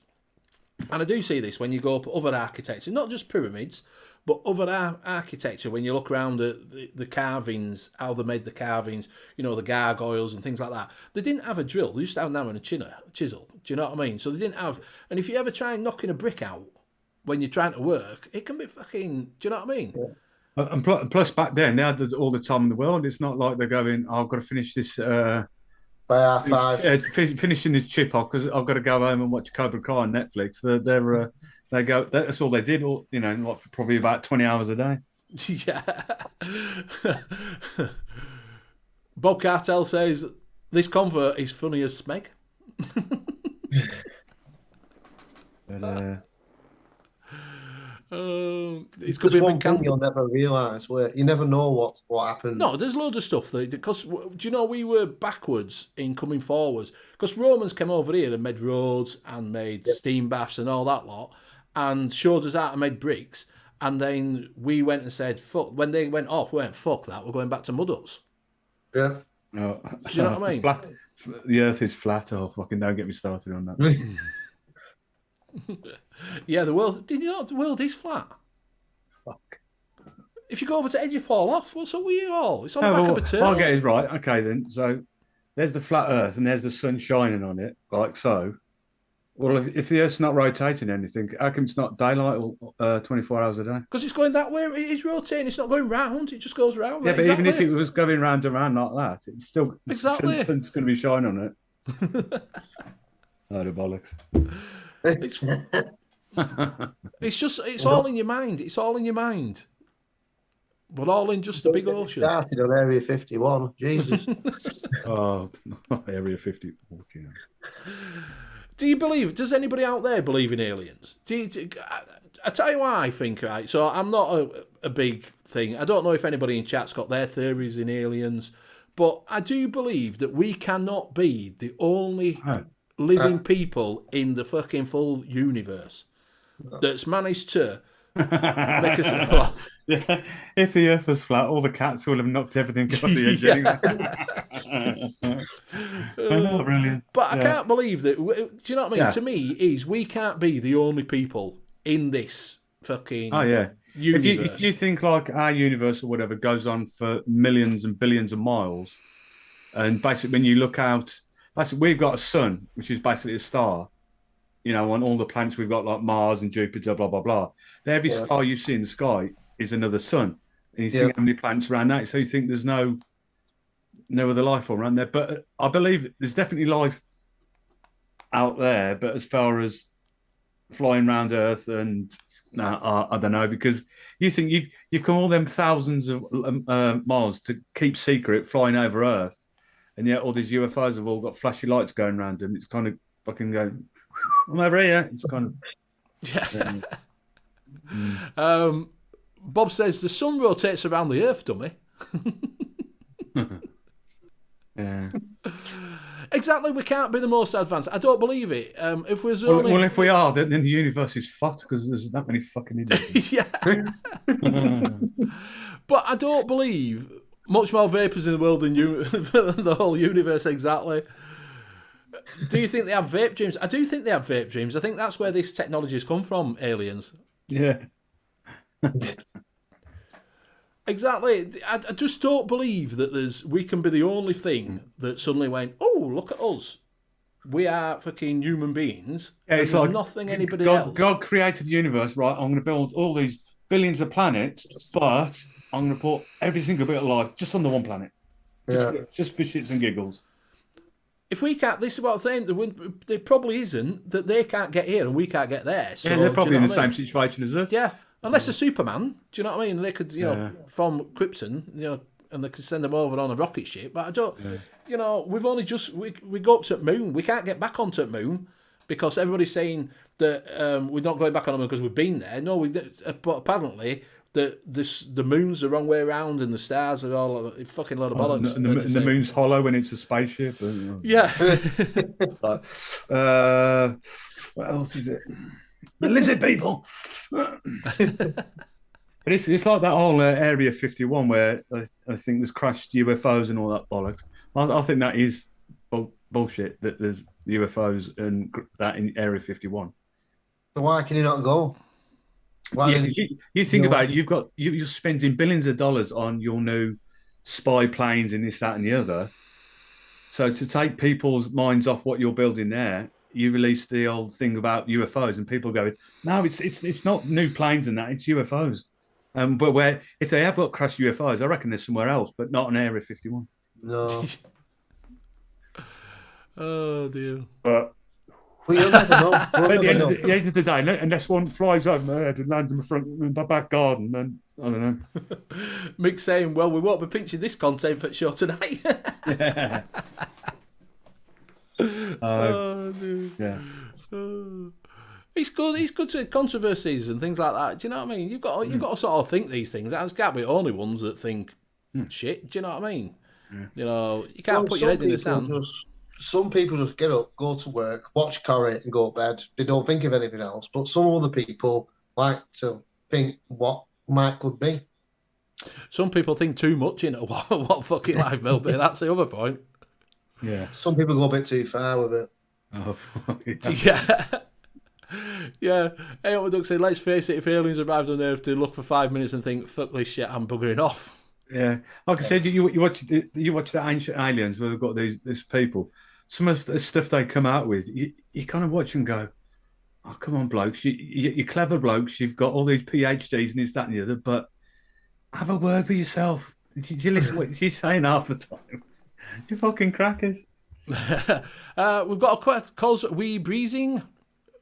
and I do see this when you go up other architecture, not just pyramids, but other architecture, when you look around at the carvings, how they made the carvings, the gargoyles and things like that. They didn't have a drill. They used to have now and a chisel. Do you know what I mean? So they didn't have... And if you ever try knocking a brick out when you're trying to work, it can be fucking... Do you know what I mean? Yeah. And plus back then, they had all the time in the world. It's not like they're going, I've got to finish this... by R5. Finishing this chip off because I've got to go home and watch Cobra Kai on Netflix. They go. That's all they did. For probably about 20 hours a day. Yeah. Bob Cartel says this convert is funny as Smeg. But, It's could be one thing you'll never realise. Where you never know what happened. No, there's loads of stuff because do you know we were backwards in coming forwards because Romans came over here and made roads and made steam baths and all that lot and showed us how to make bricks, and then we went and said fuck. When they went off, we went fuck that. We're going back to mud huts. Yeah. Oh, do you know what I mean? The Earth is flat. Oh, fucking don't get me started on that. Yeah, the world. Did you know the world is flat? Fuck. If you go over to edge, you fall off. What's up with you all? It's on the back of a turtle. I'll get it right. Okay, then. So there's the flat Earth, and there's the sun shining on it, like so. Well, if the Earth's not rotating anything, how come it's not daylight 24 hours a day? Because it's going that way. It is rotating. It's not going round. It just goes round. Yeah, but even if it was going round and round like that, it's still the sun's going to be shining on it. Load of bollocks. It's all in your mind. It's all in your mind. We're all in just a big ocean. Started on Area 51. Jesus. Area 51. You know. Do you believe? Does anybody out there believe in aliens? I tell you why I think, right? So I'm not a big thing. I don't know if anybody in chat's got their theories in aliens, but I do believe that we cannot be the only living people in the fucking full universe that's managed to make us. Well, yeah, if the Earth was flat, all the cats would have knocked everything off the edge. Anyway. Brilliant. But I can't believe that. Do you know what I mean? Yeah. To me, we can't be the only people in this fucking. Oh yeah. Universe. If you think like our universe or whatever goes on for millions and billions of miles, and basically when you look out, we've got a sun, which is basically a star. On all the planets we've got like Mars and Jupiter, blah blah blah. Every star you see in the sky is another sun, and you think how many planets around that. So you think there's no other life around there. But I believe there's definitely life out there. But as far as flying around Earth and I don't know, because you think you've come all them thousands of miles to keep secret flying over Earth, and yet all these UFOs have all got flashy lights going around them. It's kind of fucking going, I'm over here. It's kind of. Bob says the sun rotates around the Earth, dummy. Yeah. Exactly, we can't be the most advanced. I don't believe it. If we're only... well, if we are, then the universe is fucked because there's that many fucking idiots. Yeah. But I don't believe much more vapors in the world than the whole universe. Exactly. Do you think they have vape dreams? I do think they have vape dreams. I think that's where this technology has come from, aliens. Yeah. Exactly. I just don't believe that we can be the only thing that suddenly went, oh, look at us. We are fucking human beings. Yeah, it's there's like nothing anybody else. God created the universe, right? I'm going to build all these billions of planets, but I'm going to put every single bit of life just on the one planet. Just for shits and giggles. If we can't, this is what I'm saying, there probably isn't, that they can't get here and we can't get there. So, they're probably in the same situation as us. Yeah. Unless a Superman, do you know what I mean? They could, from Krypton, and they could send them over on a rocket ship. But I don't. you know, we've only just we go up to the moon. We can't get back onto the moon because everybody's saying that we're not going back on the moon because we've been there. No, but apparently the moon's the wrong way around and the stars are all a fucking load of bollocks. And the moon's hollow when it's a spaceship. Yeah. Like, what else is it? The lizard people. But it's like that whole Area 51 where I think there's crashed UFOs and all that bollocks. I think that is bullshit that there's UFOs and that in Area 51. So why can you not go? You think about it, you're spending billions of dollars on your new spy planes and this, that, and the other. So to take people's minds off what you're building there, you release the old thing about UFOs, and people go, "No, it's not new planes and that; it's UFOs." But where if they have got crashed UFOs, I reckon there's somewhere else, but not on Area 51. No. Oh dear. But you'll never know. At the end of the day, unless one flies over my head and lands in my back garden, then I don't know. Mick's saying, "Well, we won't be pinching this content for the show tonight." Yeah. Oh, dude. Yeah. He's good to controversies and things like that. Do you know what I mean? You've got to sort of think these things. There can't be only ones that think shit. Do you know what I mean? Yeah. You know, you can't put your head in the sand. Some people just get up, go to work, watch Corrie and go to bed. They don't think of anything else. But some other people like to think what could be. Some people think too much, you know, what fucking life will be. That's the other point. Yeah. Some people go a bit too far with it. Oh, yeah. Yeah. Hey, what Doug said, let's face it, if aliens arrived on Earth, they look for 5 minutes and think, fuck this shit, I'm buggering off. Yeah. Like I said, you watch the Ancient Aliens where they've got these people. Some of the stuff they come out with, you kind of watch and go, oh, come on, blokes. You're clever blokes. You've got all these PhDs and this, that, and the other, but have a word with yourself. You listen to what you're saying half the time. You fucking crackers. We've got a quick cause we breezing.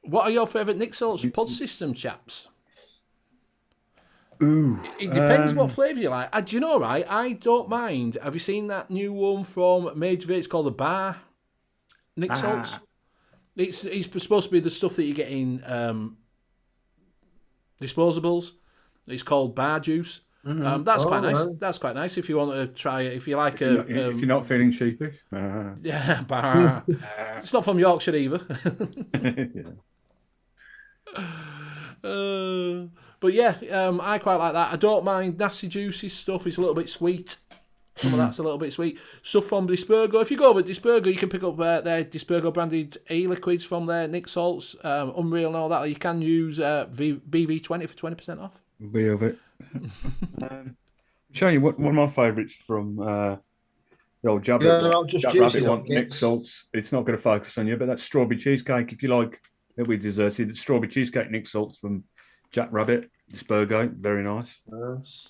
What are your favourite Nick Salt's pod system, chaps? Ooh. It depends what flavour you like. Do you know, right? I don't mind. Have you seen that new one from Major Vape? It's called the Bar Nick Salt's. It's supposed to be the stuff that you get in disposables. It's called Bar Juice. Mm-hmm. That's quite nice. Right. That's quite nice if you want to try it. If you like if you're not feeling sheepish. Yeah, bar. It's not from Yorkshire either. But yeah, I quite like that. I don't mind nasty juicy stuff. It's a little bit sweet. Some of that's a little bit sweet. Stuff from Dispergo. If you go with Dispergo, you can pick up their Dispergo branded e-liquids from their Nick Salt's, Unreal and all that. You can use BV20 for 20% off. Be of it. Showing you one of my favourites from the old Jab Rabbit one, Nick Salt's. It's not going to focus on you, but that's strawberry cheesecake. If you like, it'll be desserted. It's strawberry cheesecake Nick Salt's from Jack Rabbit, Dispergo. Very nice. Yes.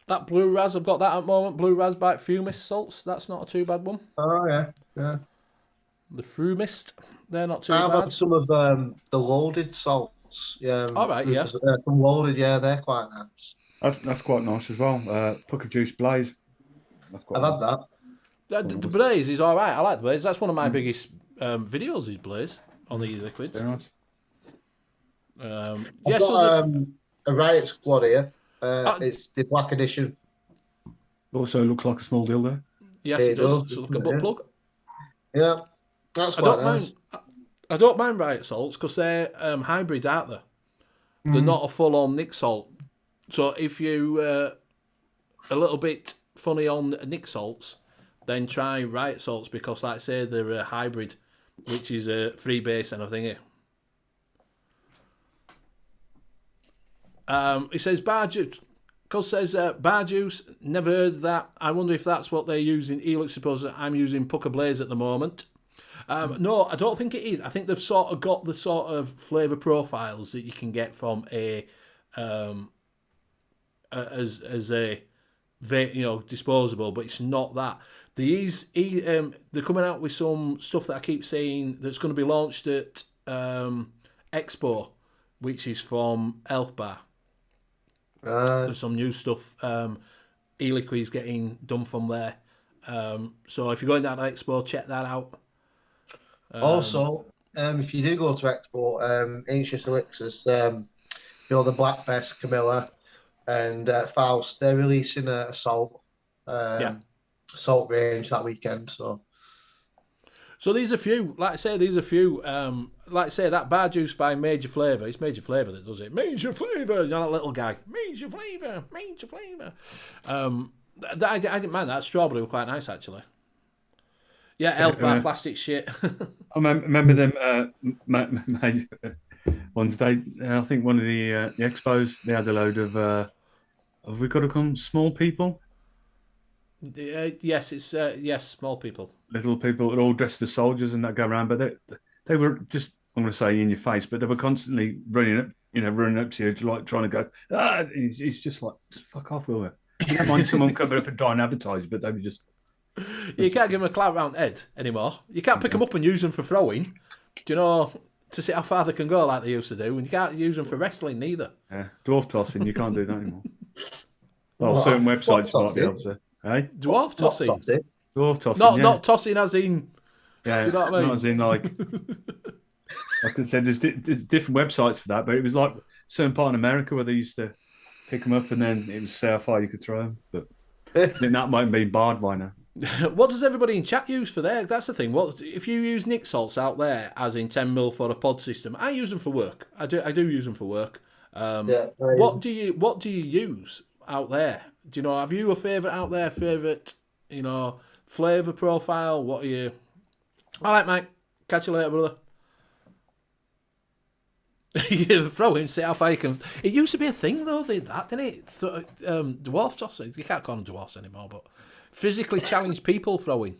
That Blue Raz, I've got that at the moment. Blue Raz by Fumist Salts. That's not a too bad one. Oh, yeah. The Fumist, they're not too bad. I've had some of the loaded salts. Yeah. All right, yeah. Some loaded, yeah, they're quite nice. That's quite nice as well. Pucker Juice Blaze. I've had that. The Blaze is all right. I like the Blaze. That's one of my biggest videos is Blaze on the liquids. Very nice. I've got a Riot Squad here. It's the Black Edition. Also looks like a small dildo. Yes, it does. It's like a butt plug. Yeah, that's quite nice. I don't mind Riot Salts because they're hybrid, aren't they? They're not a full-on Nick Salt. So if you a little bit funny on Nick Salts, then try Riot Salts because, like I say, they're a hybrid, which is a free base and a thingy. It says Bar Juice. Cos says Bar Juice. Never heard of that. I wonder if that's what they're using. Elix suppose I'm using Pucker Blaze at the moment. No, I don't think it is. I think they've sort of got the sort of flavour profiles that you can get from a as a vape, disposable, but it's not that. They're coming out with some stuff that I keep saying that's going to be launched at Expo, which is from Health Bar. There's some new stuff. E-liquid's getting done from there. So if you're going down to Expo, check that out. Also, if you do go to Expo, Ancient Elixirs, the Black Bess, Camilla, and Faust, they're releasing a Salt, Salt range that weekend. So these are few. Like I say, these are few. Like I say, that bar juice by Major Flavour. It's Major Flavour that does it. Major Flavour. You know that little guy. Major Flavour. Major Flavour. I didn't mind that. Strawberry were quite nice actually. Yeah, Elf Bar plastic shit. I remember them one day. I think one of the expos, they had a load of have we got to come small people? Yes, it's yes, small people. Little people that are all dressed as soldiers and that go around, but they were just, I'm going to say in your face, but they were constantly running up to you, like trying to go. It's just like, just fuck off, will it? You don't mind someone coming up and trying to advertise, but they were just. You can't give them a clap round the head anymore. You can't pick them up and use them for throwing. Do you know, to see how far they can go like they used to do, and you can't use them for wrestling neither. Yeah, dwarf tossing, you can't do that anymore. Well, certain websites might be able to. Hey? Dwarf tossing. Dwarf tossing. Not tossing as in. Yeah, do you know what I mean? Not as in like. Like I said, there's different websites for that, but it was like certain part in America where they used to pick them up and then it was say how far you could throw them. But I think that might have been barred by now. What does everybody in chat use for there? That's the thing. What if you use Nick salts out there, as in 10mm for a pod system? I use them for work. I do use them for work. What do you use out there? Do you know? Have you a favourite out there? Favourite, flavour profile? What are you? All right, mate. Catch you later, brother. You throw him, see how far you can. It used to be a thing though, didn't it? Dwarf tossing. You can't call them dwarfs anymore, but. Physically challenged people throwing.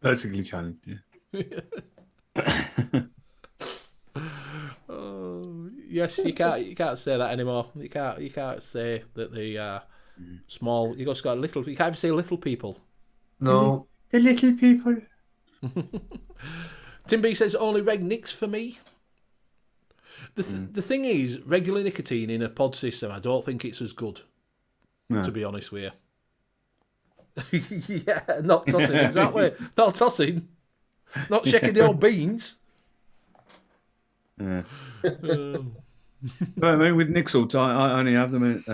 Physically challenged, yeah. Oh, yes, you can't say that anymore. You can't say that they are small. You just got little. You can't even say little people. No, the little people. Tim B says only reg nicks for me. The thing is, regular nicotine in a pod system, I don't think it's as good. No. To be honest with you. Yeah, not tossing, exactly. Not tossing. Not shaking the old beans. Yeah. But I mean, with Nick salts, I only have them at,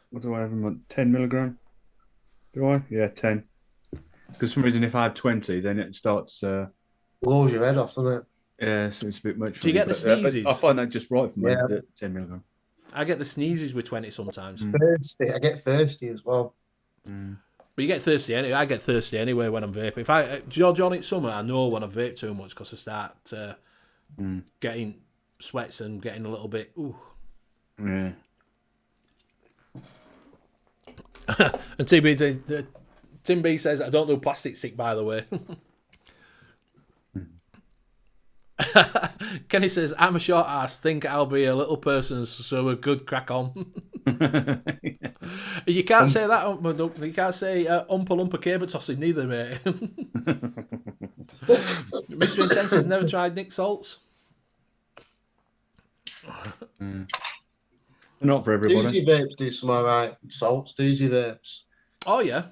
what do I have them at? 10 milligram? Do I? Yeah, 10. Because for some reason, if I have 20, then it starts... blows your head off, doesn't it? Yeah, so it's a bit much. Do you get the sneezes? I find that just right for me at 10 milligram. I get the sneezes with 20 sometimes. Thirsty. I get thirsty as well. But you get thirsty anyway. I get thirsty anyway when I'm vaping. If I, John, it's summer, I know when I vape too much because I start getting sweats and getting a little bit. Ooh. Yeah. And Tim B says I don't do plastic stick, by the way. Kenny says I'm a short ass. Think I'll be a little person, so a good crack on. You can't say that. You can't say umpa lumpa caber tossing neither, mate. Mr. Intense has never tried Nick salts. Not for everybody. Doozy vapes do some alright salts. Doozy vapes. Oh yeah.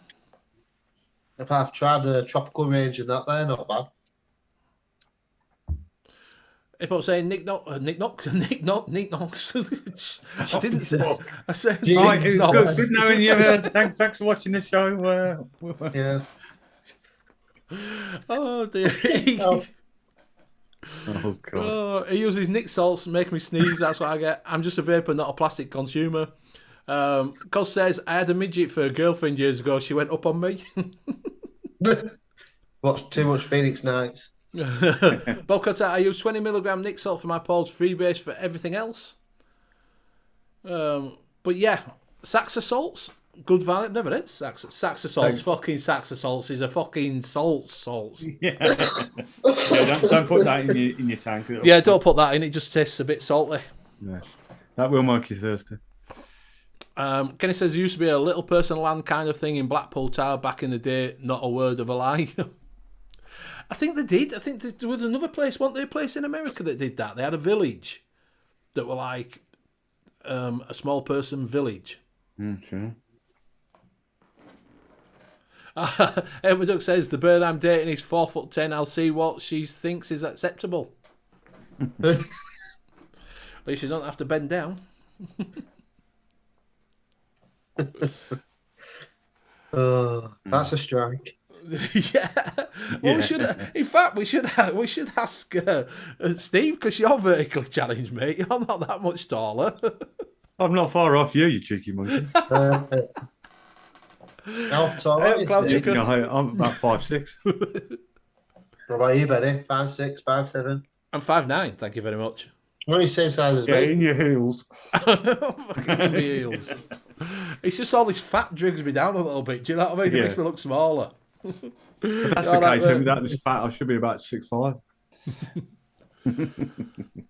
If I've tried the tropical range and that, they're not bad. If I was saying Nick Knox. I didn't say. I said Nick Knox. Good knowing you. Thanks for watching the show. Yeah. Oh dear. Oh god. Oh, he uses Nick salts to make me sneeze. That's what I get. I'm just a vapor, not a plastic consumer. Cos says I had a midget for a girlfriend years ago. She went up on me. Watched too much Phoenix Nights. Bobcat, I use 20 milligram Nick salt for my pods, freebase for everything else. But yeah, Saxa salts, good value. Never is Saxa salts. Fucking Saxa salts is a fucking salts. Yeah. Don't put that in your tank. Yeah, don't put that in. It just tastes a bit salty. Yeah, that will make you thirsty. Kenny says there used to be a little person land kind of thing in Blackpool Tower back in the day. Not a word of a lie. I think they did. I think there was another place. Wasn't there a place in America that did that? They had a village that were like a small person village. Sure. Edward Duck says the bird I'm dating is 4'10". I'll see what she thinks is acceptable. At least you don't have to bend down. That's a strike. Yeah. Well, in fact, we should ask Steve, because you're vertically challenged, mate. You're not that much taller. I'm not far off you cheeky monkey. How tall are you, Steve? No, I'm about 5'6". What about you, Benny? 5'6", 5'7"? I'm 5'9", thank you very much. We're only the same size as Yeah, me. in your heels. Fucking in my heels. It's just all this fat drags me down a little bit. Do you know what I mean? It Yeah. makes me look smaller. If that's the case, then that is fat. I should be about 6'5".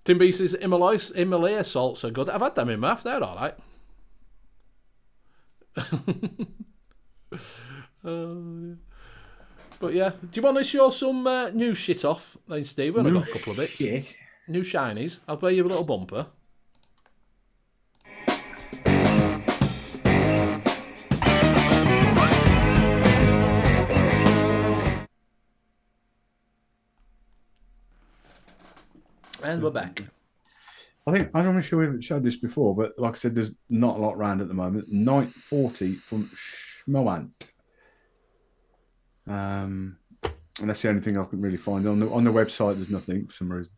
Tim B says Himalaya salts are good. I've had them in mouth. They're all right. But yeah, do you want to show some new shit off then, Steve? We've only got a couple of bits. Shit. New shinies. I'll play you a little bumper. And we're back. I'm not sure we've showed this before, but like I said, there's not a lot around at the moment. Night 40 from Schmoant. And that's the only thing I can really find on the website. There's nothing for some reason.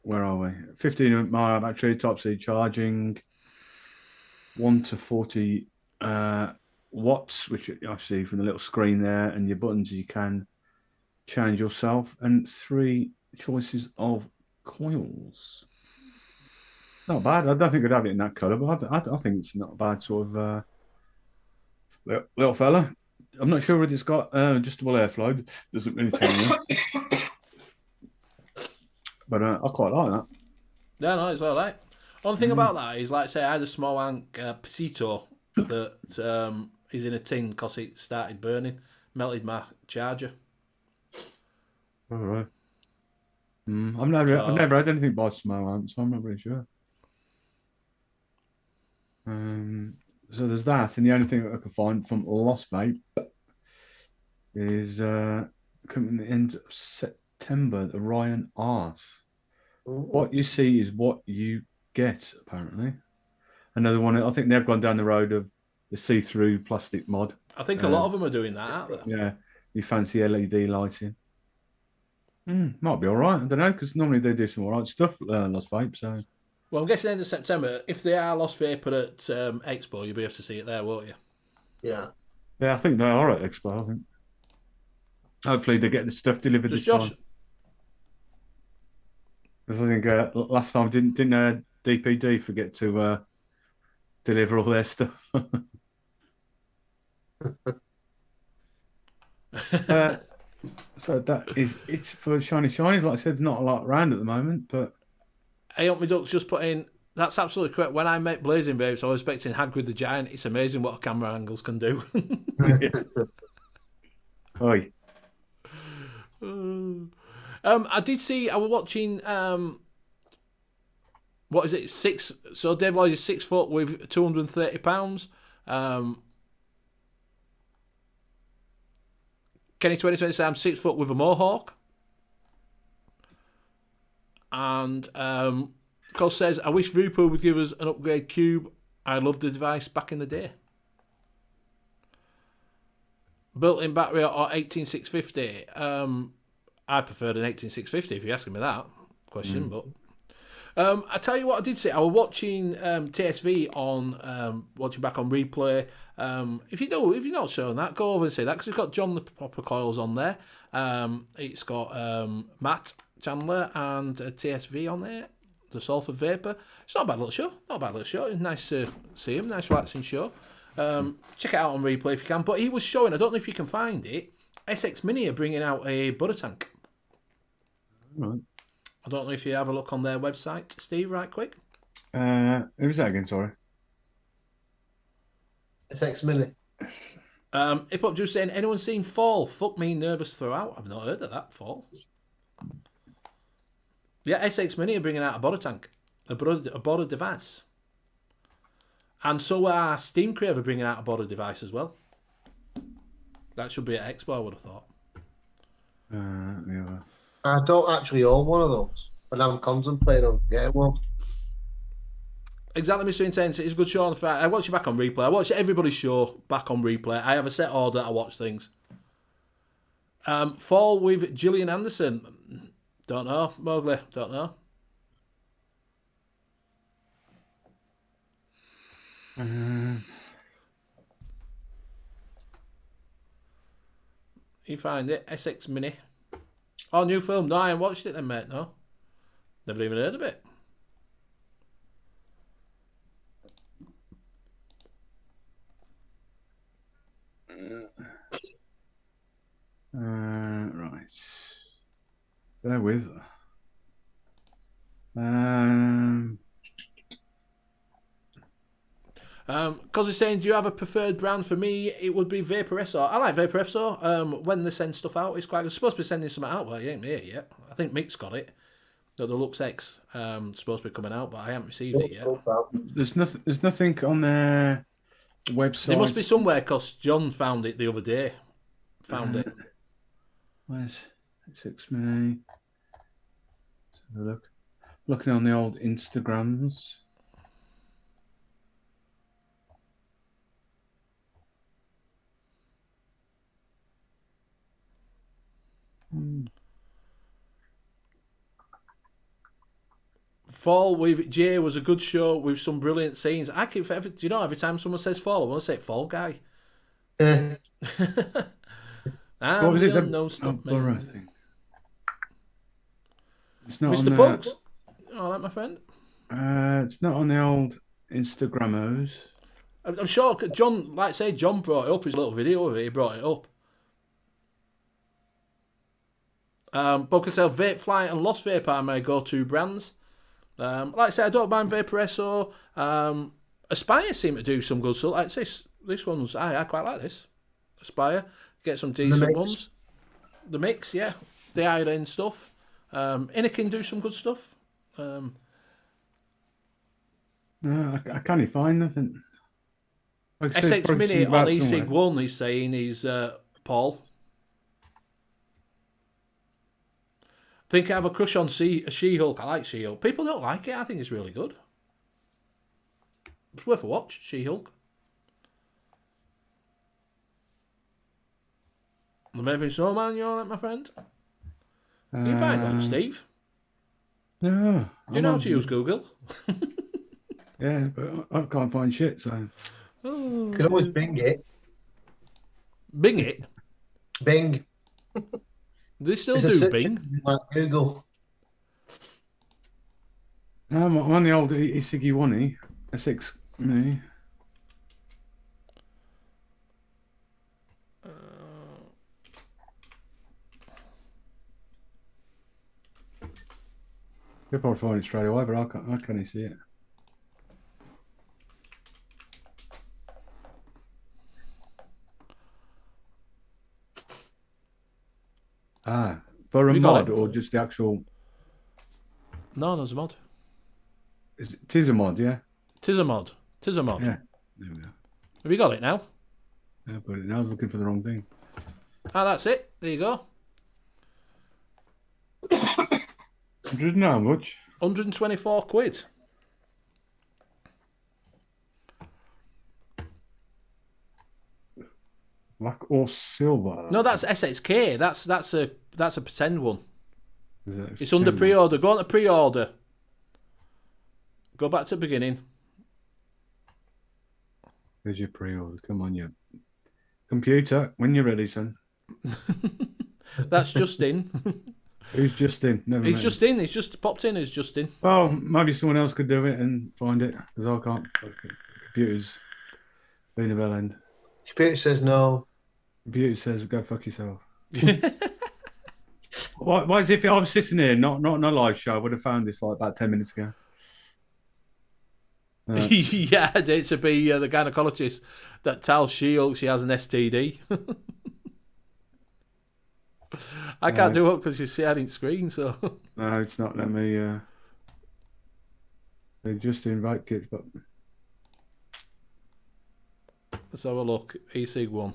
Where are we? 15 mile battery, top speed charging, 1 to 40 watts, which I see from the little screen there, and your buttons you can change yourself, and 3 choices of coils. Not bad. I don't think I'd have it in that colour, but I think it's not a bad sort of little fella. I'm not sure whether it's got adjustable airflow. Doesn't really tell you. But I quite like that. Yeah, no, it's all right. One thing about that is, like, say, I had a small Pasito that is in a tin because it started burning, melted my charger. All right. I've never had anything by Schmoant, so I'm not really sure. So there's that, and the only thing that I can find from Lost Vape is coming at the end of September, the Ryan Art. What you see is what you get, apparently. Another one, I think they've gone down the road of the see-through plastic mod. I think a lot of them are doing that, aren't they? Yeah, you fancy LED lighting. Might be all right. I don't know, because normally they do some all right stuff, Lost Vape, so... Well, I'm guessing end of September, if they are Lost Vapor at Expo, you'll be able to see it there, won't you? Yeah. Yeah, I think they are at Expo, I think. Hopefully they get the stuff delivered this time. Because I think last time didn't DPD forget to deliver all their stuff. So that is it for Shiny Shinies. Like I said, there's not a lot around at the moment, but... Hey, Up Me Ducks just put in, that's absolutely correct. When I met Blazing Vapes, I was expecting Hagrid the Giant. It's amazing what camera angles can do. Oi. I did see, I was watching, what is it, 6, so Dave Lloyd is 6 foot with 230 pounds. Kenny 2020 said I'm 6 foot with a mohawk. And Cos says, I wish Vupo would give us an upgrade cube. I loved the device back in the day. Built-in battery or 18650. I preferred an 18650 if you're asking me that question. But I tell you what, I did see. I was watching TSV on watching back on replay. If you're not showing that, go over and see that because it's got John the Proper Coils on there. It's got Matt Chandler and TSV on there. The Sulphur Vapor. It's not a bad little show. It's nice to see him. Nice relaxing show. Check it out on replay if you can. But he was showing, I don't know if you can find it, SX Mini are bringing out a butter tank. Right. I don't know if you have a look on their website, Steve, right quick. Who was that again, sorry? SX Mini. Hip Hop Juice saying, anyone seen Fall? Fuck me, nervous throughout. I've not heard of that, Fall. Yeah, SX Mini are bringing out a butter tank. A butter device. And so are Steam Crave are bringing out a butter device as well. That should be at Expo, I would have thought. Yeah. I don't actually own one of those, but I'm contemplating on getting one. Exactly, Mr. Intense. It's a good show on the Friday. I watch it back on replay. I watch everybody's show back on replay. I have a set order. I watch things. Fall with Gillian Anderson. Don't know. Mowgli. Don't know. You find it? SX Mini. Oh, new film. No, I haven't watched it then, mate. No. Never even heard of it. Right. Bear with. Because he's saying, do you have a preferred brand? For me, it would be VAPES. I like VAPES. When they send stuff out, it's quite good. Supposed to be sending something out, but it ain't here yet. I think Mick's got it. The Lux X supposed to be coming out, but I haven't received it yet. There's nothing on their website. There must be somewhere because John found it the other day. Found it. Where's 6 May? Let's have a look. Looking on the old Instagrams. Fall with Jay was a good show with some brilliant scenes. I keep every time someone says Fall, I want to say Fall Guy. What was it? No stop It's not Mr. on Pugs. Oh, that my friend. It's not on the old Instagrammos. I'm sure John, like I say, John brought it up. His little video of it. He brought it up. But can tell Vape Flight and Lost Vape are my go-to brands. Like I say, I don't mind VAPES. Aspire seem to do some good stuff. Like this one's I quite like this. Aspire, get some decent ones. The mix, yeah, the iron stuff. Anakin do some good stuff. No, I can't find nothing. Like SX Mini on eSig 1, he's saying he's Paul. Think I have a crush on She-Hulk. I like She-Hulk. People don't like it. I think it's really good. It's worth a watch, She-Hulk. Maybe Snowman, you all right, my friend? You find one, Steve? No. Do you know how to use Google? Yeah, but I can't find shit, so... You can always Bing it. Bing it? Bing. They still do Bing? Like Google. No, I'm on the old Isigi One, S6 Mini. You'll probably find it straight away, but I can't see it. For a mod or just the actual? No, there's a mod. It is a mod, yeah? Tis a mod. Tis a mod. Yeah. There we go. Have you got it now? Yeah, but I was looking for the wrong thing. Ah, that's it. There you go. 100 and how much? 124 quid. Black or silver? No, that's SXK. That's a pretend one. It's under one? pre-order. Go on to pre-order. Go back to the beginning. There's your pre-order. Come on, you computer. When you're ready, son. That's Justin. Who's Justin? Never He's met just in. He's just popped in as Justin. Well, maybe someone else could do it and find it because I can't. Computer's been a bell end. Computer says no. Computer says go fuck yourself. Why is it if I was sitting here, not on a live show, I would have found this like about 10 minutes ago. Yeah, it's to be the gynecologist that tells She-Hulk she has an STD. I can't do it because you see I didn't screen, so. No, it's not. Let me. They just invite kids, but. Let's have a look. E-Sig 1.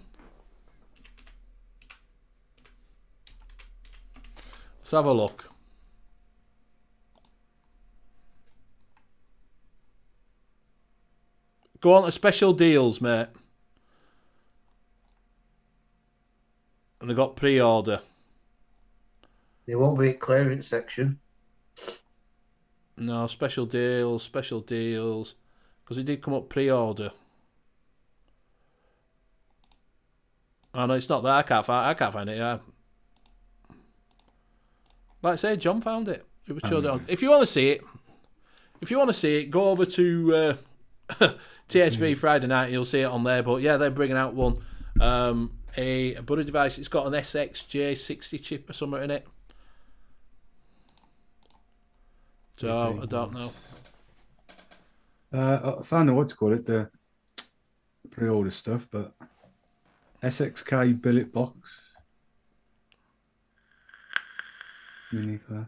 Let's have a look. Go on to special deals, mate. And they got pre-order. They won't be at clearance section. No, special deals. Because it did come up pre-order. Oh no, it's not there. I can't find it. Yeah. Like I say, John found it. It was showed on. If you want to see it, go over to TSV Friday night. You'll see it on there. But yeah, they're bringing out one. A buddy device. It's got an SXJ60 chip or something in it. So I don't know. I found out what to call it, the pre-order stuff, but SXK billet box mini class.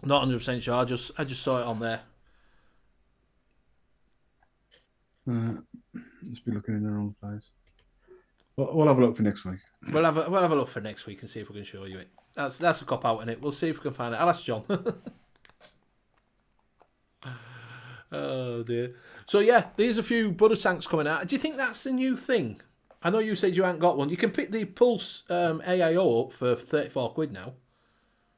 Not 100% sure. I just saw it on there. Just be looking in the wrong place. We'll have a look for next week. We'll have a look for next week and see if we can show you it. That's a cop out in it. We'll see if we can find it. I'll ask John. Oh dear. So yeah, there's a few butter tanks coming out. Do you think that's the new thing? I know you said you hadn't got one. You can pick the Pulse AIO up for £34 now.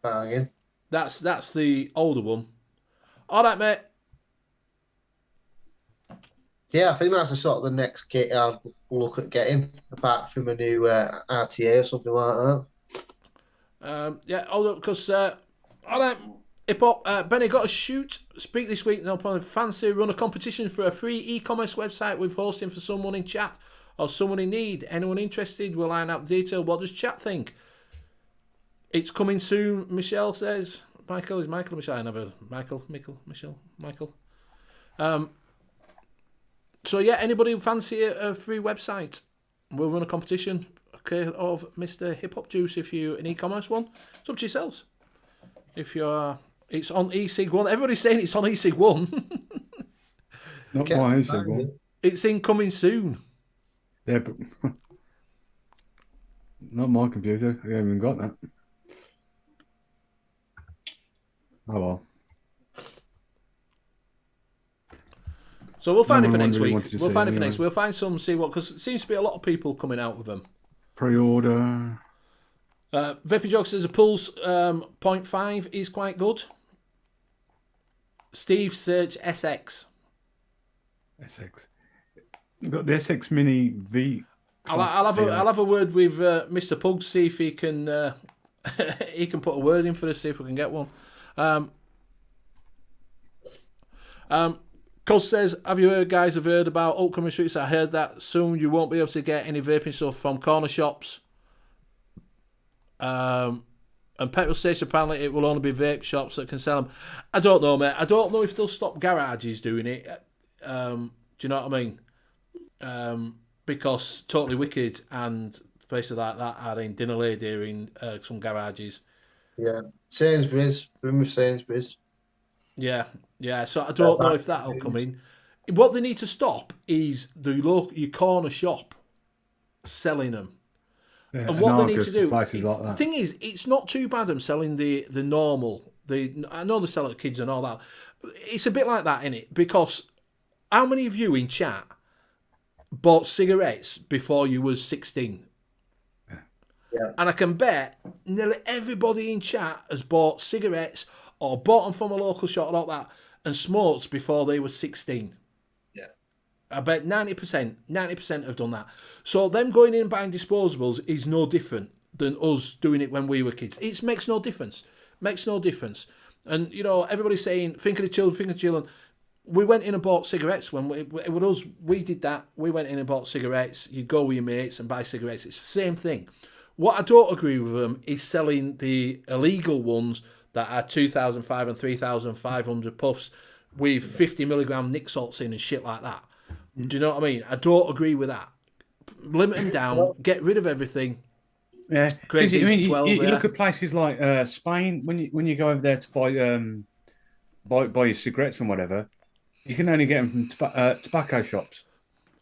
Bargain. That's the older one. All right, mate. Yeah, I think that's the sort of the next kit I'd look at getting, apart from a new RTA or something like that. Yeah, hold up, because all right, hip hop. Benny got a shoot. Speak this week. No problem. Fancy run a competition for a free e-commerce website with hosting for someone in chat or someone in need. Anyone interested? We'll line up detail. What does chat think? It's coming soon. Michelle says. Michael is Michael. Michelle. I never. Michael. Michelle. Michael. So yeah, anybody fancy a free website? We'll run a competition. Okay, of Mr. Hip Hop Juice. If you're an e-commerce one, it's up to yourselves. If you're, it's on eSig1. Everybody's saying it's on eSig1. Not my eSig1. It's incoming soon. Yeah, but not my computer. I haven't even got that. Oh well. So we'll find it for next week. We'll find it for next week. We'll find some, see what, because it seems to be a lot of people coming out with them. Pre-order. Vape Jog says a Pulse 0.5 is quite good. Steve search SX. SX. Got the SX Mini V. I'll have a word with Mr. Pug, see if he can he can put a word in for us, see if we can get one. Cos says, have you guys heard about upcoming streets? I heard that soon you won't be able to get any vaping stuff from corner shops. And petrol station, apparently it will only be vape shops that can sell them. I don't know, mate. I don't know if they'll stop garages doing it. Do you know what I mean? Because Totally Wicked and places like that are in Dinner Lady in some garages. Yeah. Sainsbury's. Remember Sainsbury's? Yeah. So I don't know if that'll come in. What they need to stop is your corner shop selling them. Yeah, and what they need to do, like that. The thing is, it's not too bad them selling the normal. I know they sell it to kids and all that. It's a bit like that, innit? Because how many of you in chat bought cigarettes before you was 16? Yeah. And I can bet nearly everybody in chat has bought cigarettes or bought them from a local shop and all that and smoked before they were 16. Yeah. I bet 90% have done that. So them going in and buying disposables is no different than us doing it when we were kids. It makes no difference. And, you know, everybody's saying, think of the children. We went in and bought cigarettes when we did that. We went in and bought cigarettes. You'd go with your mates and buy cigarettes. It's the same thing. What I don't agree with them is selling the illegal ones that are 2,500 and 3,500 puffs with 50 milligram nic salts in and shit like that. Do you know what I mean? I don't agree with that. Limit them down. Get rid of everything. Yeah, Create you look at places like Spain when you go over there to buy your cigarettes and whatever. You can only get them from tobacco shops.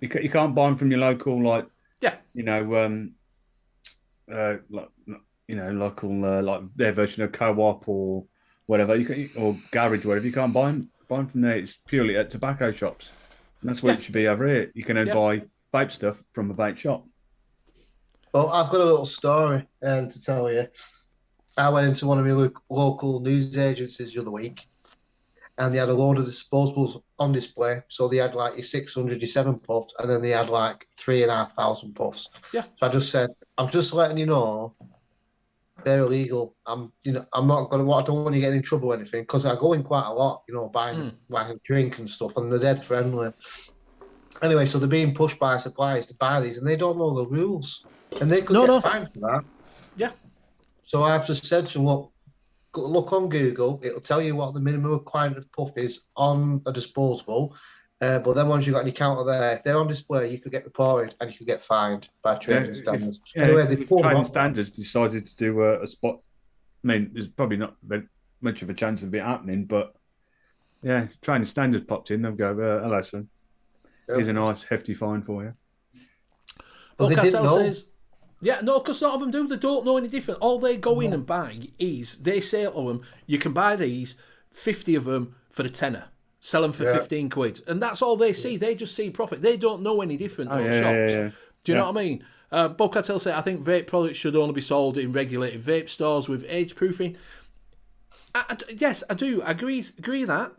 You can't buy them from your local local like their version of co-op or whatever or garage, whatever. You can't buy them from there. It's purely at tobacco shops, and that's what it should be over here. You can only buy vape stuff from a vape shop. Well, I've got a little story to tell you. I went into one of my local news agencies the other week, and they had a load of disposables on display. So they had like your 600, your 7 puffs, and then they had like 3,500 puffs. Yeah. So I just said, I'm just letting you know they're illegal. I'm not gonna. I don't want to get in trouble or anything because I go in quite a lot, buying like a drink and stuff, and they're dead friendly. Anyway, so they're being pushed by suppliers to buy these, and they don't know the rules, and they could get fined for that. Yeah. So I've just said to them, look on Google. It'll tell you what the minimum requirement of puff is on a disposable. But then once you've got any counter there, if they're on display, you could get reported and you could get fined by trading standards. Anyway, if trading standards decided to do a spot. I mean, there's probably not very much of a chance of it happening, but yeah, trading standards popped in. They'll go, hello, son. Here's a nice hefty fine for you. But they didn't know. Says, because none of them do. They don't know any different. All they go in and buy is, they say to them, you can buy these, 50 of them for a tenner. Sell them for 15 quid. And that's all they see. They just see profit. They don't know any different shops. Yeah. Do you know what I mean? Bob Cattell said, I think vape products should only be sold in regulated vape stores with age proofing. Yes, I do. I agree that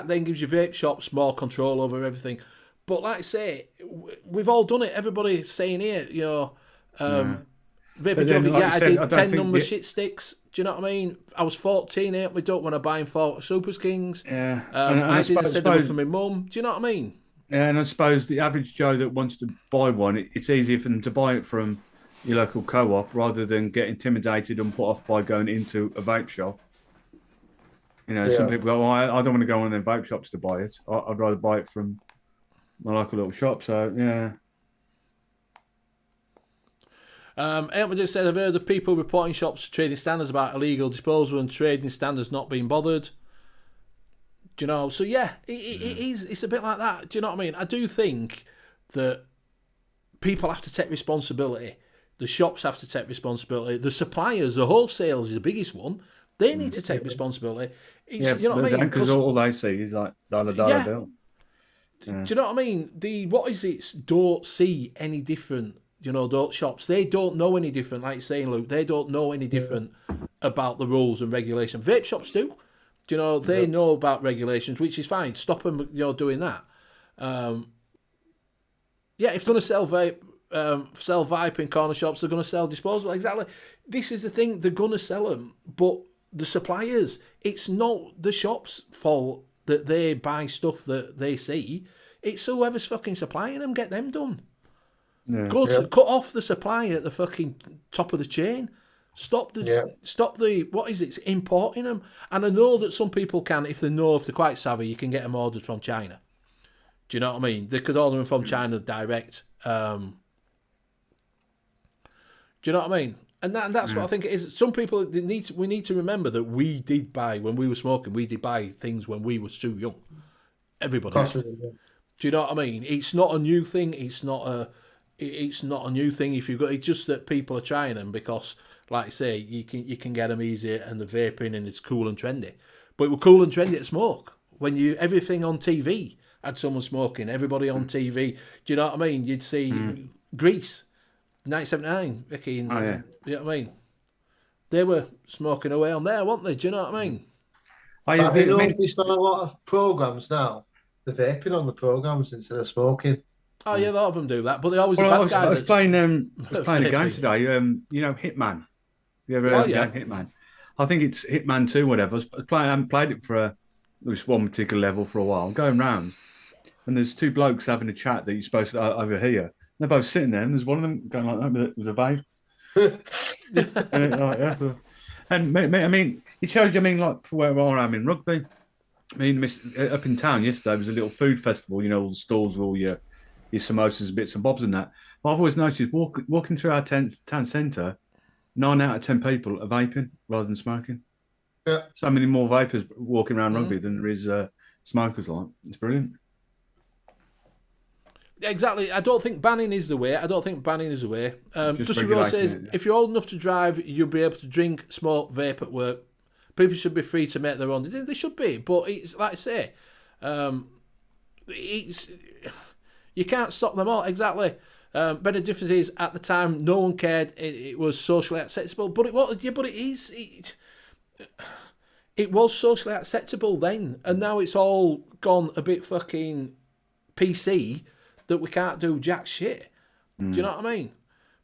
then gives you vape shops more control over everything. But like I say, we've all done it. Everybody's saying here, vaping jogging, I did 10 number shit sticks. Do you know what I mean? I was 14, ain't we? Don't want to buy 4 Super Kings. Yeah. I did a set for my mum. Do you know what I mean? Yeah, and I suppose the average Joe that wants to buy one, it's easier for them to buy it from your local co-op rather than get intimidated and put off by going into a vape shop. Some people go, I don't want to go on them vape shops to buy it. I'd rather buy it from my local little shop. So, yeah. Edward just said, I've heard of people reporting shops for trading standards about illegal disposal and trading standards not being bothered. Do you know? So yeah, it's a bit like that. Do you know what I mean? I do think that people have to take responsibility. The shops have to take responsibility. The suppliers, the wholesalers is the biggest one. They need to take responsibility. You know what I mean? Because all they see is like dollar bill. Yeah. Do you know what I mean? Don't see any different. Those shops, they don't know any different. Like you're saying, Luke, they don't know any different about the rules and regulations. Vape shops do. They know about regulations, which is fine. Stop them, doing that. If they're going to sell vape in corner shops, they're going to sell disposable. Exactly. This is the thing. They're going to sell them, but the suppliers, it's not the shop's fault that they buy stuff that they see. It's whoever's fucking supplying them. Get them done. Yeah. Cut off the supply at the fucking top of the chain. Stop the what is it? Importing them. And I know that some people can, if they're quite savvy, you can get them ordered from China. Do you know what I mean? They could order them from China direct. Do you know what I mean? And that's what I think it is. Some people we need to remember that we did buy when we were smoking. We did buy things when we were too young. Everybody. Do you know what I mean? It's not a new thing. It's not a new thing. If you've got, it's just that people are trying them because, like I say, you can get them easier and the vaping and it's cool and trendy. But it was cool and trendy to smoke when everything on TV had someone smoking. Everybody on TV. Do you know what I mean? You'd see Grease, 1979, Vicky. You know what I mean? They were smoking away on there, weren't they? Do you know what I mean? Have you noticed on a lot of programs now, the vaping on the programs instead of smoking? Oh yeah, a lot of them do that, but they always a bad guy. I was playing a game today. Hitman. You ever heard of Hitman? I think it's Hitman 2, whatever. I haven't played it for this one particular level for a while. I'm going round, and there's 2 blokes having a chat that you're supposed to overhear. They're both sitting there, and there's one of them going like that with a vape. And I mean, it shows you. I mean, like for where I am in rugby. I mean, up in town yesterday was a little food festival. All the stalls with all your samosas, bits and bobs and that. But I've always noticed walking through our town centre, 9 out of 10 people are vaping rather than smoking. Yeah. So many more vapers walking around rugby than there is smokers. Like, it's brilliant. Exactly. I don't think banning is the way. Just Dusty Rose says, regulating it, yeah. if you're old enough to drive, you'll be able to drink, smoke, vape at work. People should be free to make their own. They should be, but it's like I say, it's you can't stop them all. Exactly. But the difference is, at the time, no one cared. It was socially acceptable, but it was. Yeah, but it is. It was socially acceptable then, and now it's all gone a bit fucking PC that we can't do jack shit. Do you know what I mean?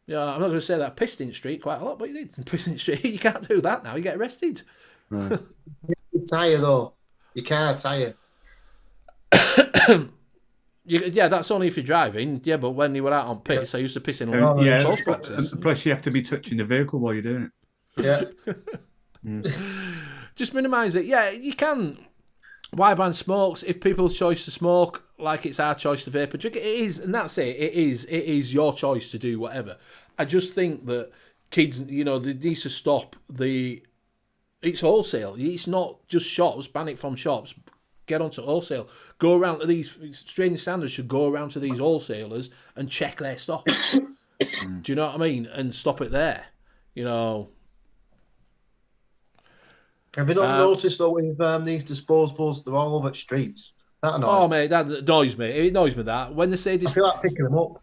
Yeah, I'm not going to say that pissed in street quite a lot, but you did pissed in street. You can't do that now. You get arrested. Right. You tire though. You can't tire. Yeah, that's only if you're driving. Yeah, but when you were out on piss, I used to piss in all Yeah. post boxes. Plus, you have to be touching the vehicle while you're doing it. Yeah. Just minimise it. Yeah, you can. Why ban smokes? If people's choice to smoke, like it's our choice to vape and drink, it is, and that's it. It is your choice to do whatever. I just think that kids, they need to stop it's wholesale. It's not just shops. Ban it from shops. Get onto wholesale. Go around to these strange standards. Should go around to these wholesalers and check their stock. Do you know what I mean? And stop it there. Have you not noticed though with these disposables, they're all over the streets? That annoys Oh me. mate, that annoys me. It annoys me that when they say this. I feel like picking them up.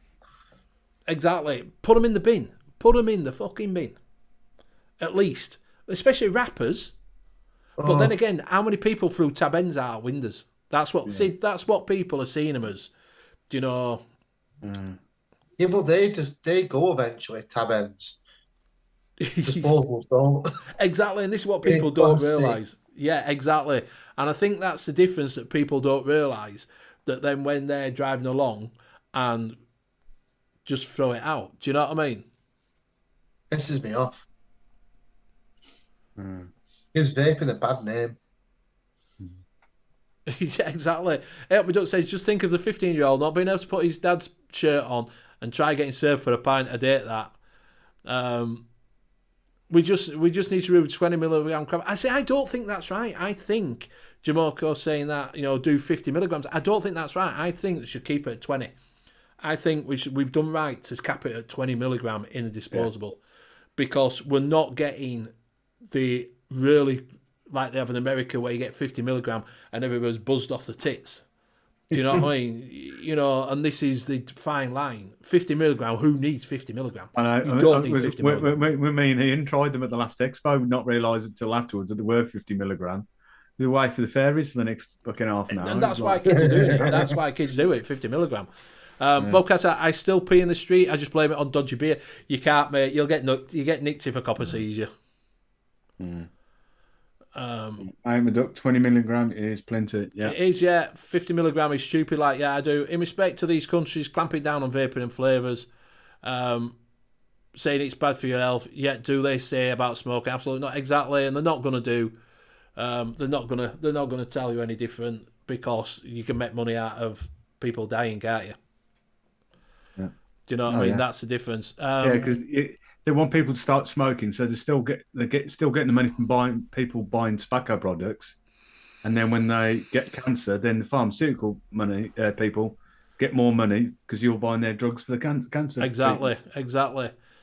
Exactly. Put them in the bin. Put them in the fucking bin. At least, especially rappers. But then again, how many people threw tab ends out windows? That's what. See, that's what people are seeing them as. Do you know? Yeah, but they go eventually, tab ends. Disposables don't. Exactly, and this is what people It's don't plastic. realise. Yeah, exactly. And I think that's the difference that people don't realise. That then when they're driving along and just throw it out. Do you know what I mean? Pisses me off. Gives vaping a bad name. Yeah, exactly. Help Me Duck says, just think of the 15-year-old not being able to put his dad's shirt on and try getting served for a pint a day at that. We just need to remove 20 milligram crap. I don't think that's right. I think Jamoko's saying that, do 50 milligrams. I don't think that's right. I think we should keep it at 20. I think we've done right to cap it at 20 milligram in a disposable because we're not getting the really, like they have in America, where you get 50 milligram and everybody's buzzed off the tits. Do you know what I mean? And this is the fine line. 50 milligram, who needs 50 milligram? You don't need 50 milligram. When me and Ian tried them at the last expo, not realising until afterwards that they were 50 milligram. They were away for the fairies for the next fucking half an hour. And that's why kids are doing it. That's why kids do it, 50 milligram. Bobcat, I still pee in the street. I just blame it on dodgy beer. You can't, mate. You get nicked if a copper sees you. I'm a duck. 20 milligram is plenty. Yeah, it is. Yeah, 50 milligram is stupid. Like, I do. In respect to these countries clamping down on vaping and flavours, saying it's bad for your health. Yet, do they say about smoking? Absolutely not. Exactly, and they're not going to do. They're not gonna tell you any different because you can make money out of people dying, can't you? Yeah. Do you know what I mean? Yeah. That's the difference. Because they want people to start smoking, so still getting the money from people buying tobacco products, and then when they get cancer, then the pharmaceutical money people get more money because you're buying their drugs for the cancer. Exactly.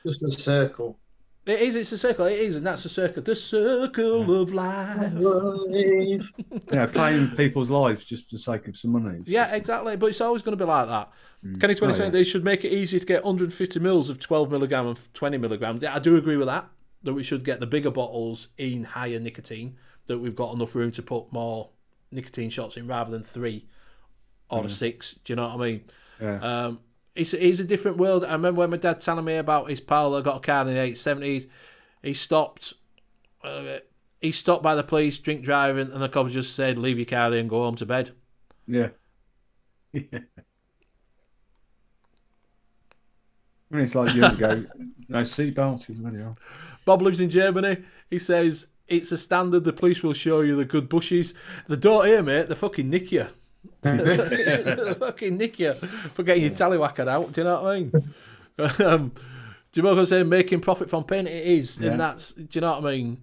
Just a circle. It is. It's a circle. It is, and that's a circle. The circle of life. Playing people's lives just for the sake of some money. Exactly. But it's always going to be like that. Kenny 20 saying they should make it easy to get 150 mils of 12 milligram and 20 milligrams. Yeah, I do agree with that. That we should get the bigger bottles in higher nicotine. That we've got enough room to put more nicotine shots in rather than 3 or 6. Do you know what I mean? Yeah. It's a different world. I remember when my dad telling me about his pal that got a car in the 870s. He stopped by the police, drink driving, and the cops just said, "Leave your car there and go home to bed." Yeah. I mean, it's like years ago. No seatbelts is really hard. Bob lives in Germany. He says it's a standard. The police will show you the good bushes. They don't here, mate. They fucking nick you. They fucking nick you for getting your tallywhacker out. Do you know what I mean? Jamoko saying making profit from pain. It is, and that's. Do you know what I mean?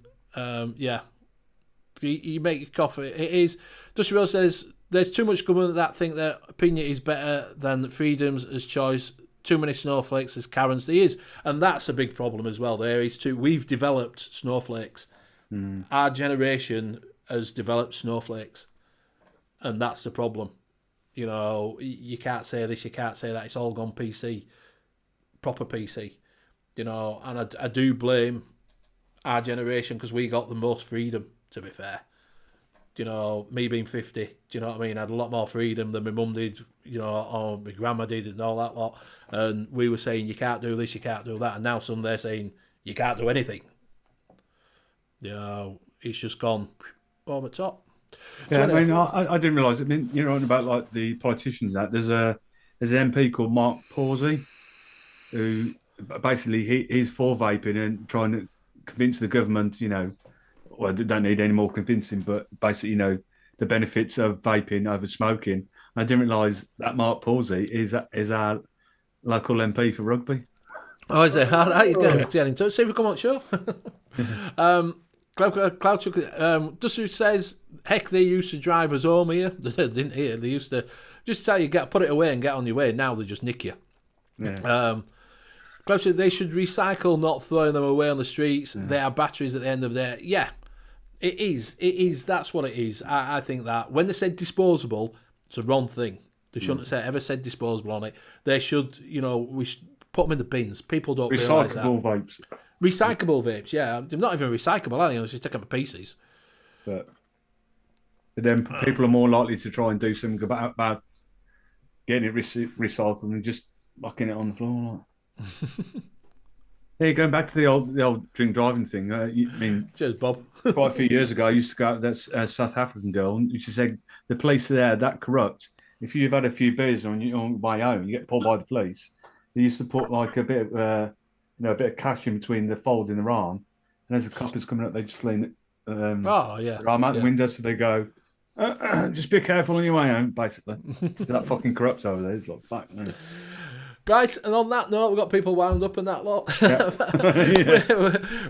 You make your profit. It is. Dusty Rose says there's too much government that think that opinion is better than freedoms as choice. Too many snowflakes as Karens there is. And that's a big problem as well. We've developed snowflakes. Our generation has developed snowflakes. And that's the problem. You know, you can't say this, you can't say that. It's all gone PC. Proper PC. You know, and I do blame our generation because we got the most freedom, to be fair. You know, me being 50, do you know what I mean? I had a lot more freedom than my mum did, you know, or my grandma did and all that lot. And we were saying, you can't do this, you can't do that. And now some they're saying, you can't do anything. You know, it's just gone over the top. Yeah, So anyway, I didn't realise. I mean, you're on about like the politicians. There's an MP called Mark Pawsey, who basically he's for vaping and trying to convince the government. You know, well, they don't need any more convincing, but basically, you know, the benefits of vaping over smoking. I didn't realise that Mark Pawsey is our local MP for rugby. oh, is it? How are you going? Get in touch. See if we come on the show. Cloud Duster says, heck, they used to drive us home here. They didn't here. They used to just tell you, put it away and get on your way. Now they just nick you. Yeah. Cloud said they should recycle, not throwing them away on the streets. Yeah. They are batteries at the end of their... Yeah, it is. It is. That's what it is. I think that when they said disposable, it's a wrong thing. They shouldn't have ever said disposable on it. They should, you know, we should put them in the bins. People don't realise that. Recyclable vapes. Recyclable vapes, yeah. They're not even recyclable, are they? Unless you take them to pieces. But then people are more likely to try and do something about getting it recycled than just locking it on the floor. Like. Yeah, going back to the old drink driving thing. I mean, cheers, Bob. quite a few years ago, I used to go out with that South African girl, and she said the police there that corrupt. If you've had a few beers on your way home, you get pulled by the police. They used to put like a bit of a bit of cash in between the fold in their arm, and as the cop is coming up, they just lean their arm out the window, so they go, just be careful on your way home, basically. That fucking corrupt over there. It's like, fuck, man. Right, and on that note, we've got people wound up and that lot. Yeah.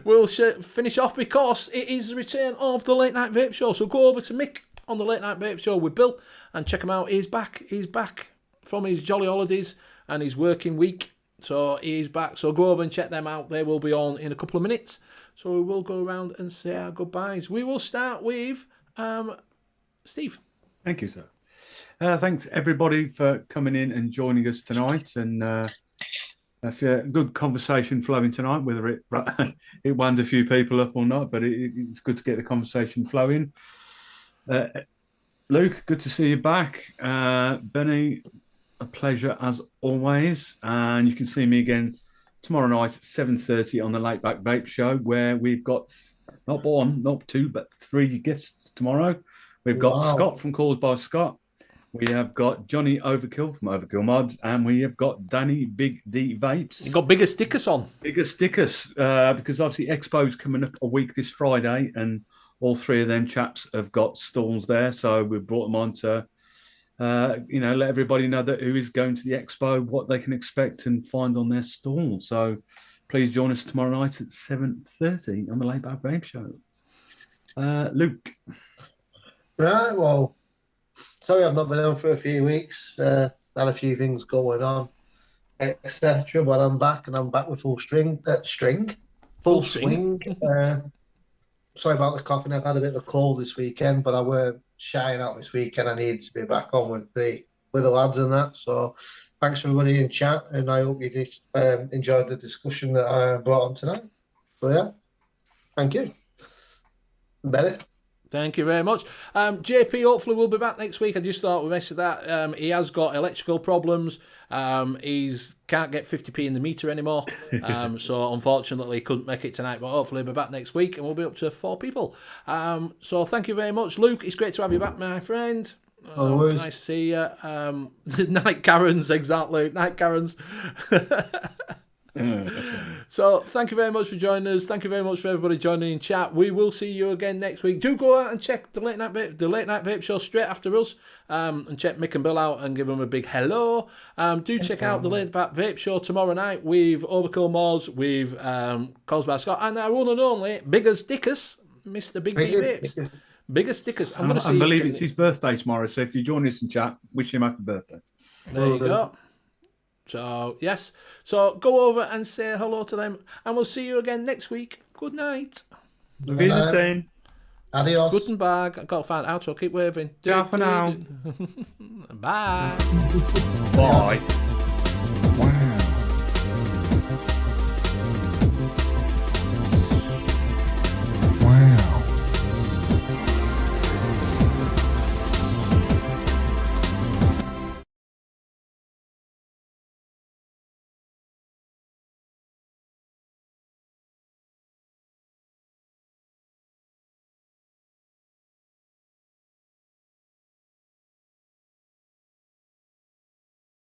We'll finish off because it is the return of the Late Night Vape Show. So go over to Mick on the Late Night Vape Show with Bill and check him out. He's back. He's back from his jolly holidays and his working week. So he's back. So go over and check them out. They will be on in a couple of minutes. So we will go around and say our goodbyes. We will start with Steve. Thank you, sir. Thanks everybody for coming in and joining us tonight, and good conversation flowing tonight. Whether it wound a few people up or not, but it's good to get the conversation flowing. Luke, good to see you back. Benny, a pleasure as always, and you can see me again tomorrow night at 7:30 on the Late Back Vape Show, where we've got not one, not two, but three guests tomorrow. We've got Scott from Calls by Scott. We have got Johnny Overkill from Overkill Mods, and we have got Danny Big D Vapes. You've got bigger stickers on. Bigger stickers, because obviously Expo's coming up a week this Friday, and all three of them chaps have got stalls there. So we've brought them on to, let everybody know that who is going to the Expo, what they can expect and find on their stall. So please join us tomorrow night at 7:30 on the Late Back Vape Show. Luke. Right, well, sorry I've not been on for a few weeks. Had a few things going on, etc. But I'm back, and I'm back with full swing. Sorry about the coughing. I've had a bit of a cold this weekend, but I were shying out this weekend. I needed to be back on with the lads and that. So thanks for everybody in chat, and I hope you enjoyed the discussion that I brought on tonight. So yeah, thank you. Benny. Thank you very much. JP hopefully will be back next week. I just thought we mentioned that. He has got electrical problems. He's can't get 50p in the meter anymore. So unfortunately he couldn't make it tonight, but hopefully he'll be back next week and we'll be up to 4 people. So thank you very much, Luke. It's great to have you back, my friend. Nice to see you. Night Karens, exactly. Night Karens. So thank you very much for joining us. Thank you very much for everybody joining in chat. We will see you again next week. Do go out and check the Late Night Vape Show straight after us, and check Mick and Bill out and give them a big hello. Do check out the Late Night Vape Show tomorrow night with Overkill Mods, with Calls by Scott, and our one and only Biggers Dickus, Mr. Big D Vapes. Bigger stickers. I'm going to see. I believe it's his birthday tomorrow, so if you join us in chat, wish him happy birthday. There you go. So, yes. So, go over and say hello to them, and we'll see you again next week. Good night. Wiedersehen. Adios. Guten Tag. I've got to find out, so keep waving. Ciao for now. Bye. Bye.